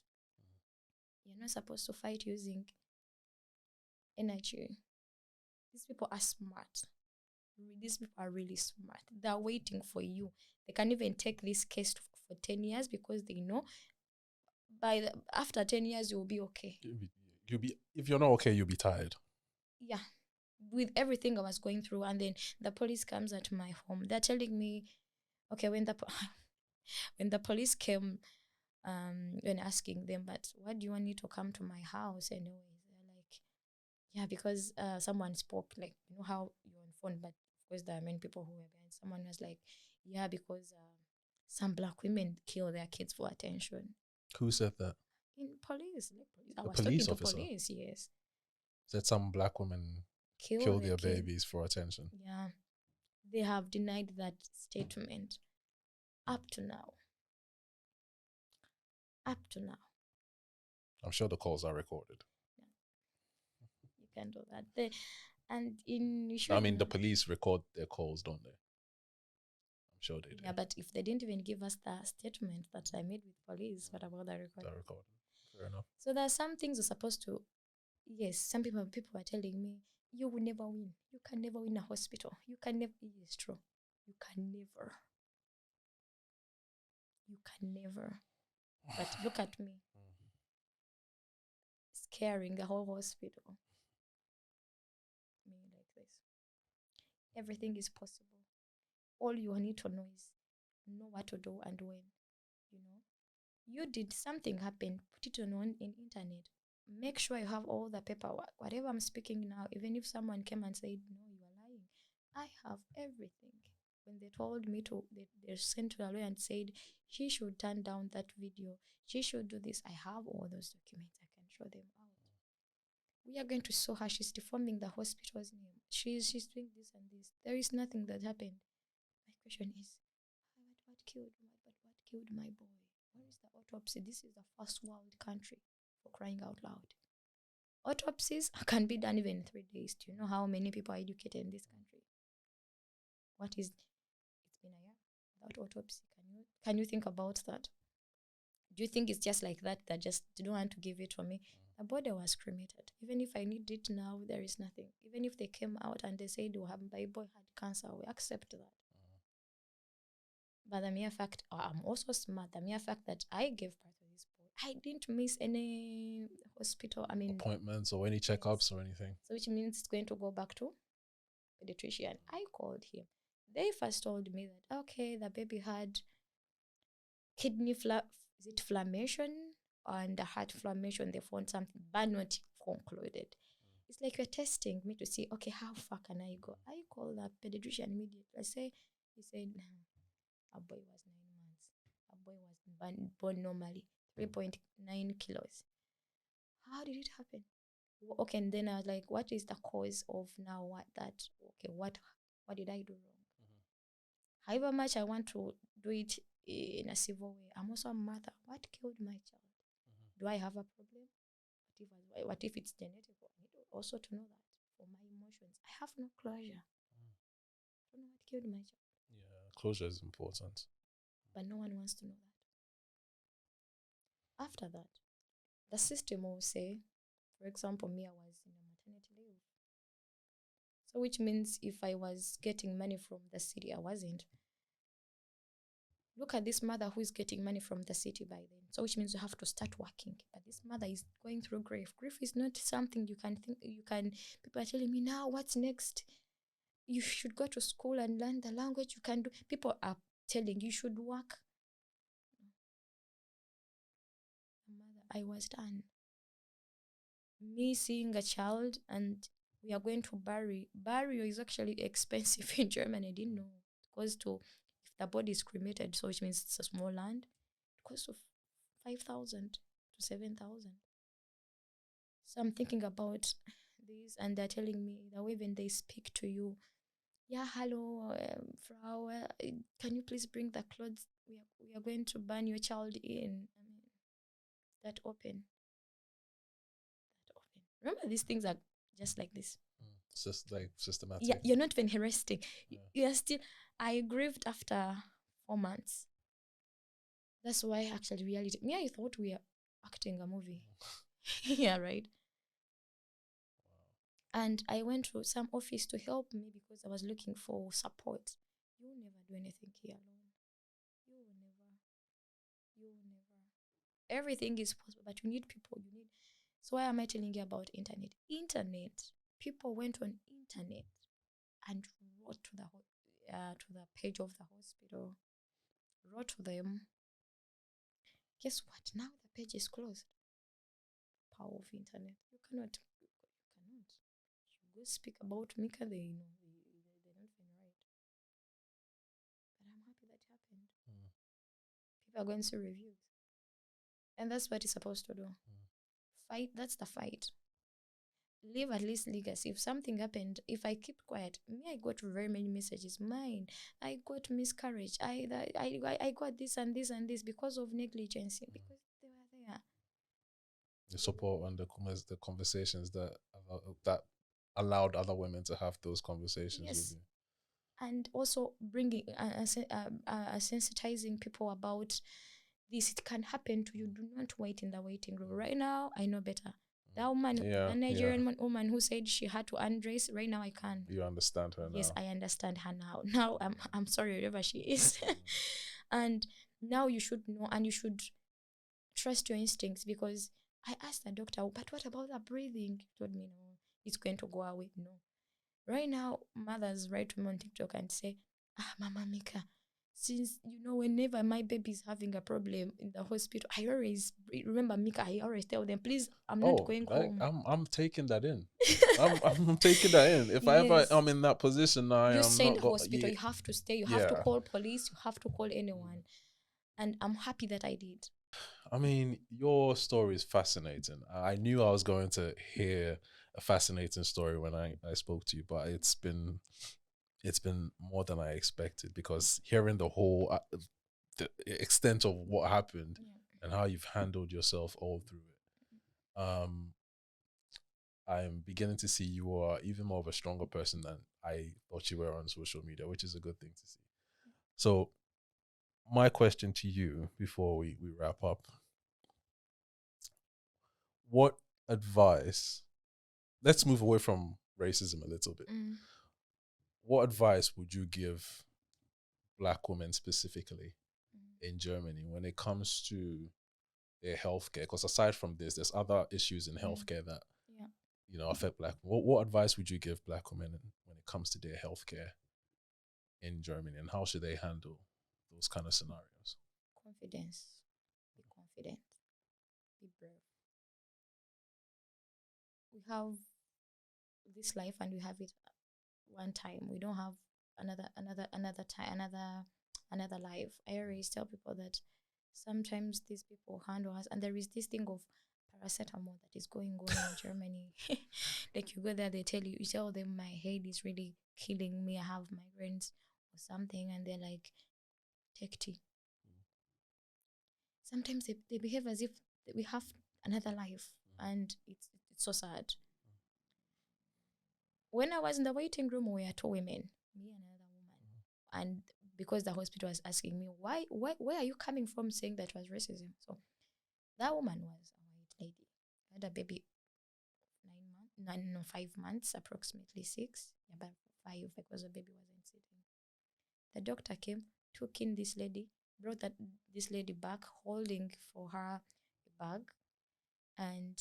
You're not supposed to fight using energy. These people are smart. These people are really smart. They're waiting for you. They can even take this case for 10 years because they know after 10 years you will be okay. You'll be if you're not okay, you'll be tired. Yeah. With everything I was going through, and then the police comes at my home. They're telling me, okay, when the police came, when asking them, but why do you want me to come to my house anyway? They're like, yeah, because someone spoke, like, you know how you're on phone, but of course there are many people who were behind. Someone was like, yeah, because some black women kill their kids for attention. Who said that? In police. I was police talking to officer? police, yes. Said some black women kill their babies for attention. Yeah. They have denied that statement up to now. Up to now. I'm sure the calls are recorded. Yeah. You can do that. The police record their calls, don't they? I'm sure they do. Yeah, but if they didn't even give us the statement that I made with police, what about the recording? Fair enough. So there are some things you're supposed to. Yes, some people are telling me you will never win. You can never win a hospital. You can never. It is true. You can never. You can never. But look at me, scaring the whole hospital. Me like this. Everything is possible. All you need to know is know what to do and when. You know, you did something happen. Put it on in internet. Make sure you have all the paperwork. Whatever I'm speaking now, even if someone came and said no, you are lying, I have everything. When they told me to, they sent to a lawyer and said she should turn down that video. She should do this. I have all those documents. I can show them out. We are going to sue her. She's deforming the hospital's name. She's doing this and this. There is nothing that happened. My question is, what killed my boy? Where is the autopsy? This is the first world country, for crying out loud. Autopsies can be done even in 3 days. Do you know how many people are educated in this country? It's been a year without autopsy. Can you think about that? Do you think it's just like that? They just don't want to give it to me. The body was cremated. Even if I need it now, there is nothing. Even if they came out and they said, my boy had cancer, we accept that. But the mere fact, I'm also smart, the mere fact that I gave birth to this boy, I didn't miss any hospital, appointments or any checkups or anything. So which means it's going to go back to pediatrician. I called him. They first told me that, okay, the baby had kidney inflammation and a heart inflammation. They found something, but not concluded. It's like you're testing me to see, okay, how far can I go? I called the pediatrician immediately. He said, our boy was 9 months. Our boy was born normally, 3.9 kilos. How did it happen? Okay, and then I was like, what is the cause of now what did I do wrong? However much I want to do it in a civil way, I'm also a mother. What killed my child? Do I have a problem? What if it's genetic? I need also to know that for my emotions. I have no closure. I don't know what killed my child. Yeah, closure is important. But no one wants to know that. After that, the system will say, for example, me, I was in a maternity leave. So which means if I was getting money from the city, I wasn't. Look at this mother who is getting money from the city by then. So which means you have to start working. But this mother is going through grief. Grief is not something you can think, people are telling me now, what's next? You should go to school and learn the language you can do. People are telling you should work. Mother, I was done. Me seeing a child and we are going to bury. Burial is actually expensive in Germany. I didn't know. It goes to, if the body is cremated, so which means it's a small land, it goes to 5,000 to 7,000. So I'm thinking about this and they're telling me the way when they speak to you, yeah, hello, Frau, can you please bring the clothes? We are going to burn your child in. That open. Remember, these things are just like this. It's just like systematic. Yeah, you're not even resting. Yeah. You're still. I grieved after 4 months. That's why actually reality. Me, I thought we are acting a movie. Yeah, right. Wow. And I went to some office to help me because I was looking for support. You will never do anything here alone. You will never. Everything is possible, but you need people. So why am I telling you about internet? People went on internet and wrote to the page of the hospital, wrote to them. Guess what? Now the page is closed. Power of internet. You cannot. You go speak about Mika, they don't even write. But I'm happy that happened. People are going to reviews. And that's what it's supposed to do. Fight, that's the fight. Leave at least legacy. If something happened, if I keep quiet, I got very many messages. Mine, I got miscarriage. I got this and this and this because of negligence. Because they were there. The support and the conversations that allowed other women to have those conversations with you. And also bringing sensitizing people about this, it can happen to you. Do not wait in the waiting room. Right now, I know better. That woman, Yeah, the Nigerian woman who said she had to undress, right now I can. You understand her Yes, now. I understand her now. Now I'm sorry, whatever she is. And now you should know, and you should trust your instincts, because I asked the doctor, but what about the breathing? He told me, no, it's going to go away. No. Right now, mothers write to me on TikTok and say, Mama Mika, since, whenever my baby is having a problem in the hospital, I always remember Mika, I always tell them, please, I'm not going home. I'm taking that in. I'm taking that in. If I ever Yes. am in that position, I You am say in not the hospital, you have to stay, you have to call police, you have to call anyone. And I'm happy that I did. I mean, your story is fascinating. I knew I was going to hear a fascinating story when I spoke to you, but it's been more than I expected, because hearing the extent of what happened and how you've handled yourself all through it, I'm beginning to see you are even more of a stronger person than I thought you were on social media, which is a good thing to see. So, my question to you before we wrap up: what advice? Let's move away from racism a little bit. What advice would you give Black women specifically in Germany when it comes to their healthcare? Because aside from this, there's other issues in healthcare that affect Black. What advice would you give Black women when it comes to their healthcare in Germany, and how should they handle those kind of scenarios? Confidence. Be confident. Be brave. We have this life, and we have it one time. We don't have another time, another life. I always tell people that sometimes these people handle us, and there is this thing of paracetamol that is going on in Germany. Like, you go there, you tell them my head is really killing me, I have migraines or something, and they're like, take tea. Sometimes they behave as if we have another life, and it's so sad. When I was in the waiting room, we were two women, me and another woman, and because the hospital was asking me, where are you coming from, saying that was racism. So that woman was a white lady, had a baby 5 months, approximately 6, about 5, because the baby wasn't sitting. The doctor came, took in this lady, brought this lady back, holding for her a bag, and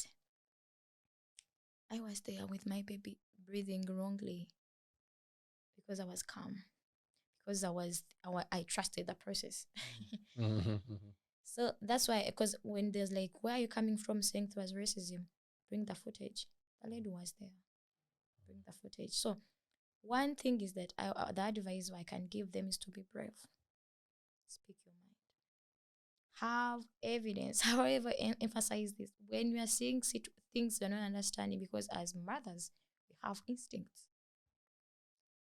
I was there with my baby, breathing wrongly, because I was calm, because I trusted the process. So that's why, because when there's like, where are you coming from, saying it was racism, bring the footage. The lady was there, bring the footage. So one thing is that the advice I can give them is to be brave. Speak your mind. Have evidence. However, emphasize this. When you are seeing things you're not understanding, because as mothers, we have instincts.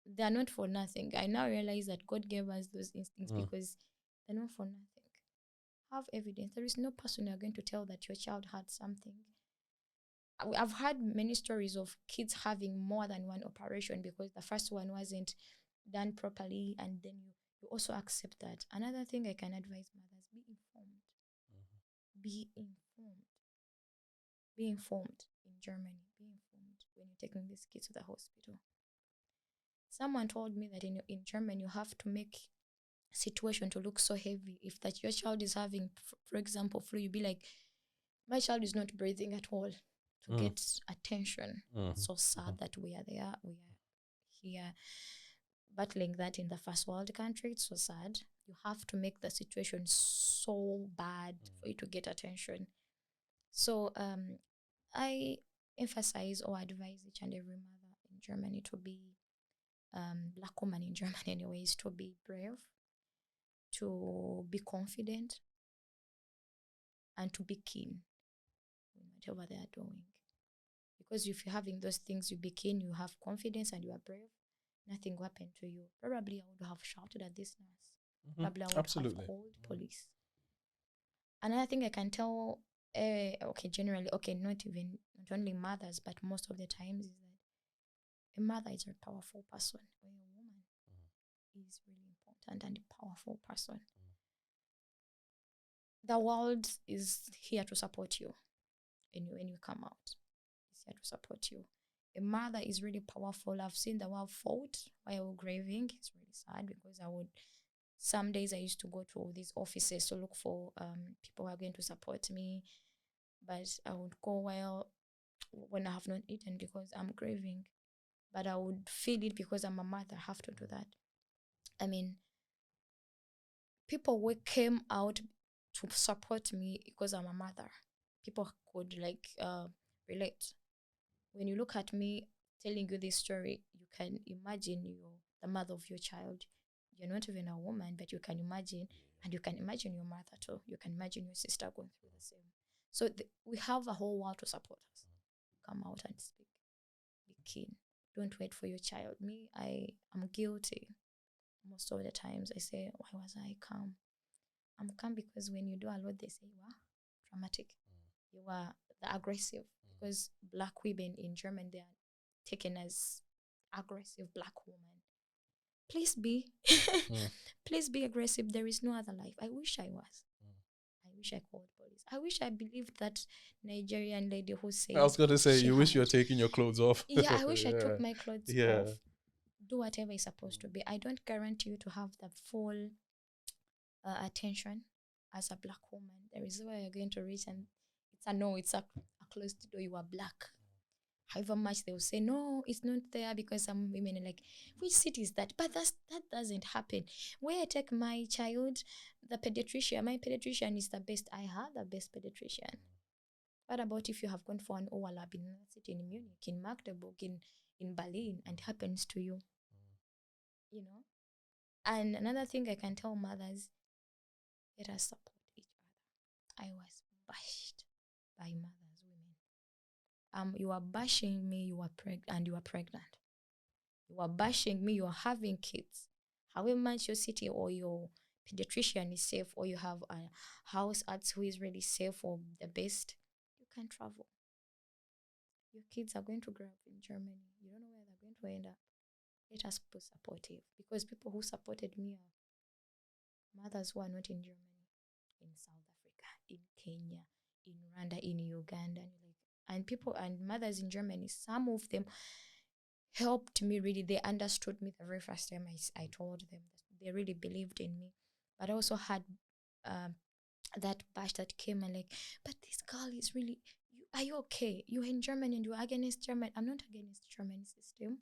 They are not for nothing. I now realize that God gave us those instincts because they're not for nothing. Have evidence. There is no person you're going to tell that your child had something. I've heard many stories of kids having more than one operation because the first one wasn't done properly, and then you also accept that. Another thing I can advise mothers: be informed. Be informed. Be informed in Germany. Be informed when you're taking these kids to the hospital. Someone told me that in Germany you have to make situation to look so heavy. If that your child is having, for example, flu, you be like, my child is not breathing at all, to get attention. It's so sad that we are there. We are here battling that in the first world country. It's so sad. You have to make the situation so bad for you to get attention. So I emphasize or advise each and every mother in Germany to be, Black woman in Germany anyways, to be brave, to be confident, and to be keen in whatever they are doing. Because if you're having those things, you be keen, you have confidence, and you are brave, nothing will happen to you. Probably I would have shouted at this nurse. Probably I would have called police. Another thing I can tell, generally, not only mothers, but most of the times, is that a mother is a powerful person, or a woman is really important and a powerful person. the world is here to support you when you come out. It's here to support you. A mother is really powerful. I've seen the world fought while grieving. It's really sad because some days I used to go to these offices to look for people who are going to support me, but I would go when I have not eaten because I'm grieving, but I would feel it because I'm a mother. I have to do that. I mean, people who came out to support me because I'm a mother. People could relate. When you look at me telling you this story, you can imagine you're the mother of your child. You're not even a woman, but you can imagine, and you can imagine your mother too. You can imagine your sister going through the same. So we have a whole world to support us. Come out and speak. Be keen. Don't wait for your child. Me, I am guilty. Most of the times I say, why was I calm? I'm calm because when you do a lot, they say you are dramatic. You are the aggressive. Because black women in Germany, they are taken as aggressive black women. Please be. Please be aggressive. There is no other life. I wish I was. I wish I called police. I wish I believed that Nigerian lady who said I was going to say, you wish you were taking your clothes off. Yeah, I wish I took my clothes off. Do whatever is supposed to be. I don't guarantee you to have the full attention as a black woman. There is where you're going to reach, and it's a closed door. You are black. However much they will say, no, it's not there because some women are like, which city is that? But that doesn't happen. Where I take my child, my pediatrician is the best. I had the best pediatrician. What about if you have gone for an overlap in another city, in Munich, in Magdeburg, in Berlin, and it happens to you? You know? And another thing I can tell mothers, let us support each other. I was bashed by mothers, women. You are bashing me, you are pregnant. You are bashing me, you are having kids. However much your city or your pediatrician is safe, or you have a house arts who is really safe or the best, you can travel. Your kids are going to grow up in Germany. You don't know where they're going to end up. Let us be supportive, because people who supported me are mothers who are not in Germany, in South Africa, in Kenya, in Rwanda, in Uganda, and mothers in Germany. Some of them helped me really. They understood me the very first time I told them that they really believed in me. But I also had that bash that came and like, but this girl is really, are you okay? You're in Germany and you're against Germany. I'm not against German system.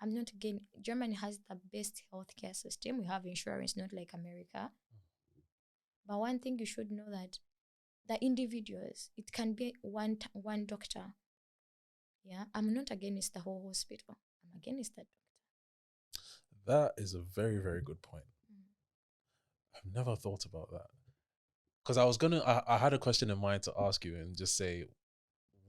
I'm not against, Germany has the best healthcare system. We have insurance, not like America. But one thing you should know, that the individuals, it can be one doctor. Yeah, I'm not against the whole hospital. I'm against that doctor. That is a very, very good point. I've never thought about that. Because I had a question in mind to ask you and just say,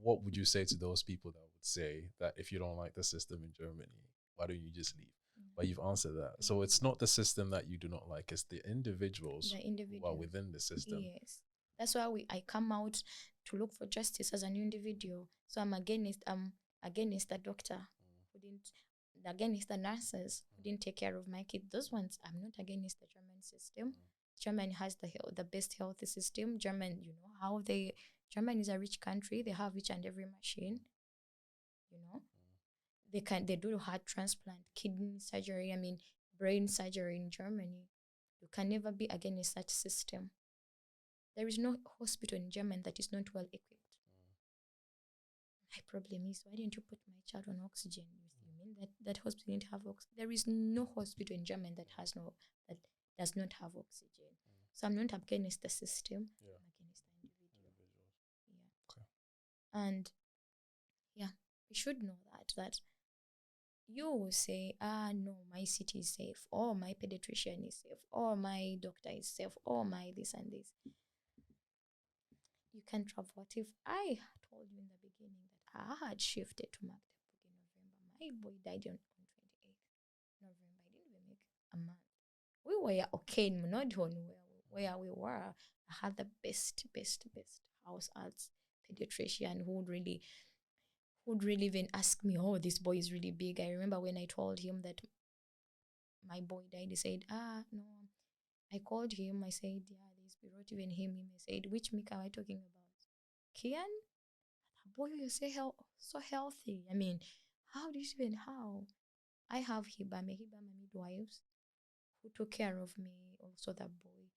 what would you say to those people that would say that if you don't like the system in Germany, why don't you just leave? But you've answered that. So it's not the system that you do not like, it's the individuals who are within the system. Yes. That's why I come out to look for justice as an individual. So I'm against the doctor who didn't, against the nurses who didn't take care of my kid. Those ones, I'm not against the German system. Germany has the best health system. Germany is a rich country. They have each and every machine. They do heart transplant, kidney surgery, brain surgery in Germany. You can never be against such system. There is no hospital in Germany that is not well equipped. My problem is, why didn't you put my child on oxygen? You mean that hospital didn't have oxygen? There is no hospital in Germany that does not have oxygen. So I'm not against the system. Yeah. I'm against the individual. Yeah. Okay. And yeah, we should know that you will say, no, my city is safe, or my pediatrician is safe, or my doctor is safe, or my this and this. You can travel. What if I told you in the beginning that I had shifted to Magdeburg in November? My boy died on 28th November. I didn't even make a month. We were okay in Monodon where we were. I had the best house arts pediatrician who would really even ask me, oh, this boy is really big. I remember when I told him that my boy died, he said, no. I called him. I said, yeah, Spirit wrote even him a message. Which Mika are we talking about? Kian? Boy, you say so healthy. I mean, how do you even how? I have Hibame midwives who took care of me, also that boy.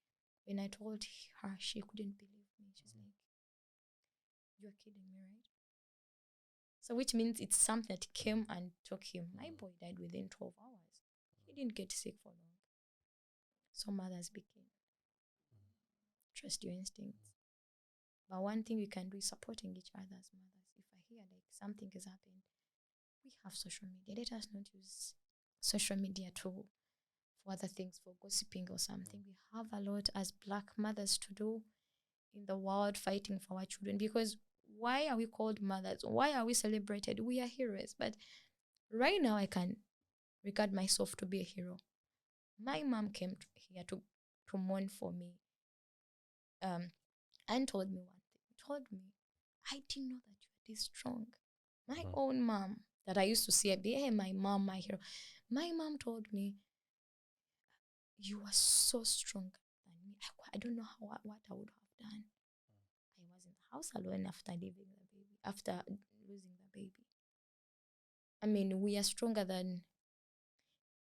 When I told her, she couldn't believe me. She's like, "You're kidding me, right?" So which means it's something that came and took him. My boy died within 12 hours. He didn't get sick for long. So mothers begin. Trust your instincts. But one thing we can do is supporting each other as mothers. If I hear like something has happened, we have social media. Let us not use social media for other things, for gossiping or something. We have a lot as Black mothers to do in the world fighting for our children. Because why are we called mothers? Why are we celebrated? We are heroes. But right now I can regard myself to be a hero. My mom came here to mourn for me. And told me one thing. Told me, I didn't know that you are this strong. My own mom, that I used to see, hey, my mom, my hero. My mom told me, you are so stronger than me. I don't know what I would have done. I was in the house alone after losing the baby. I mean, we are stronger than,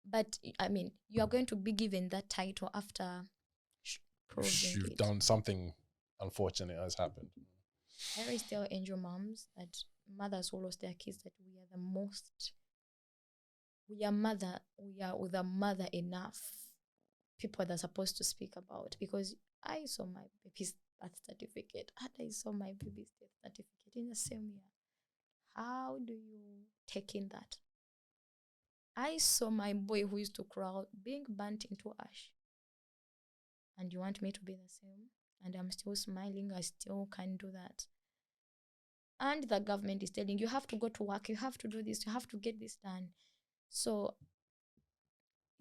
but I mean, you are going to be given that title after proving You've it. done something unfortunate has happened. I always tell angel moms that mothers who lost their kids that we are with a mother enough people that are supposed to speak about, because I saw my baby's birth certificate and I saw my baby's death certificate in the same year. How do you take in that? I saw my boy who used to cry being burnt into ash. And you want me to be the same? And I'm still smiling. I still can't do that. And the government is telling you have to go to work, you have to do this, you have to get this done. So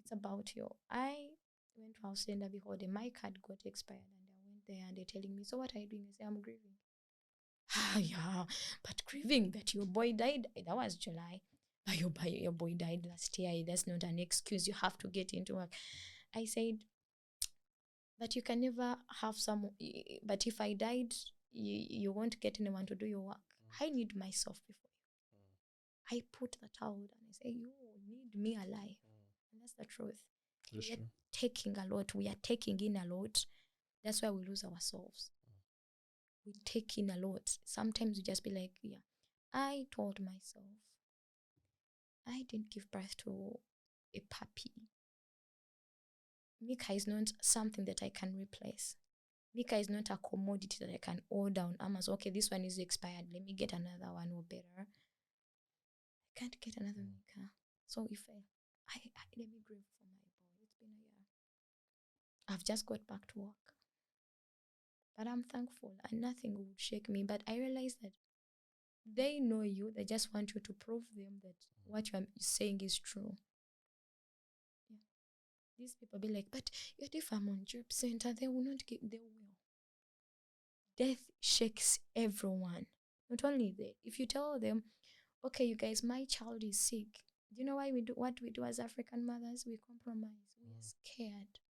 it's about you. I went to house and behold, my card got expired, and I went there and they're telling me, so what are you doing? I say, I'm grieving. Yeah, but grieving that your boy died, that was July. But your boy died last year. That's not an excuse. You have to get into work. I said, but you can never have but if I died, you won't get anyone to do your work. I need myself before you. I put the towel and I say, you need me alive. And that's the truth. We are taking a lot. We are taking in a lot. That's why we lose ourselves. We take in a lot. Sometimes we just be like, yeah. I told myself, I didn't give birth to a puppy. Mika is not something that I can replace. Mika is not a commodity that I can order on Amazon. Okay, this one is expired. Let me get another one or better. I can't get another Mika. So if I let me grieve for my boy. It's been a year. I've just got back to work. But I'm thankful and nothing would shake me. But I realized that they know you. They just want you to prove them that what you're saying is true. Yeah. These people be like, but if I'm on job center, they will not get, they will. Death shakes everyone. Not only that, if you tell them, okay, you guys, my child is sick. Do you know why we do what we do as African mothers? We compromise. We are scared.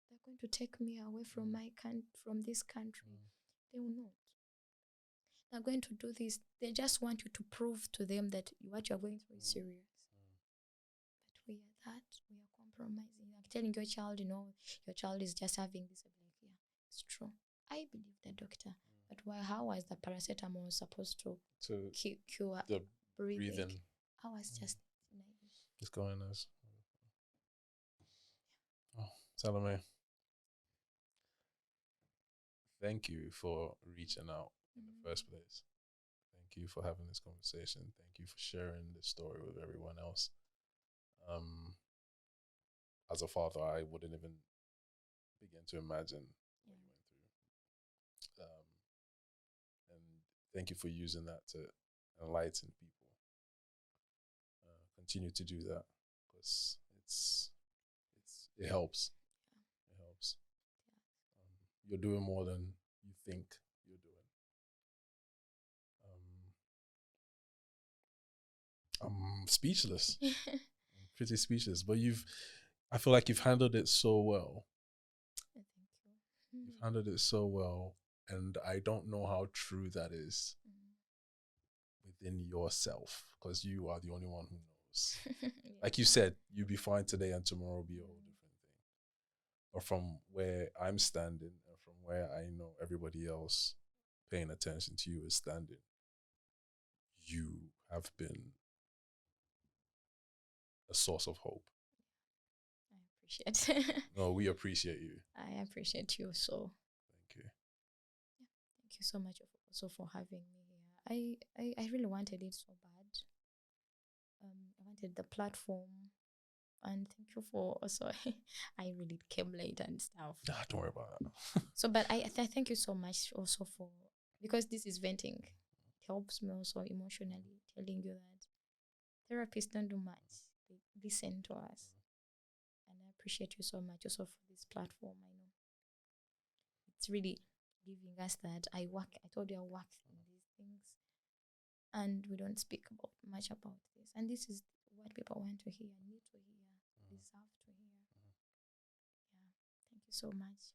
They're going to take me away from from this country. They will not. They're going to do this. They just want you to prove to them that what you're going through is serious. But we are compromising. Like telling your child, your child is just having this. Like, yeah, it's true. I believe the doctor. But how was the paracetamol supposed to cure the breathing? I was just naive. It's going as. Oh, Salome, thank you for reaching out in the first place. Thank you for having this conversation. Thank you for sharing this story with everyone else. As a father, I wouldn't even begin to imagine what you went through. And thank you for using that to enlighten people. Continue to do that because it helps. It helps. You're doing more than you think you're doing. I'm speechless. I'm pretty speechless. But I feel like you've handled it so well. Thank you. You've handled it so well, and I don't know how true that is within yourself, because you are the only one who knows. Like you said, you'll be fine today and tomorrow will be a whole different thing. Or from where I'm standing and from where I know everybody else paying attention to you is standing, you have been a source of hope. I appreciate. No, we appreciate you. I appreciate you so. Thank you. Yeah, thank you so much also for having me here. I really wanted it so bad. I wanted the platform, and thank you for also. I really came late and stuff. Don't worry about that. So, but I thank you so much also for, because this is venting. It helps me also emotionally, telling you that therapists don't do much. They listen to us. And I appreciate you so much also for this platform. I know it's really giving us that. I told you I work in these things, and we don't speak much about this. And this is what people want to hear, need to hear, deserve to hear. Yeah. Thank you so much.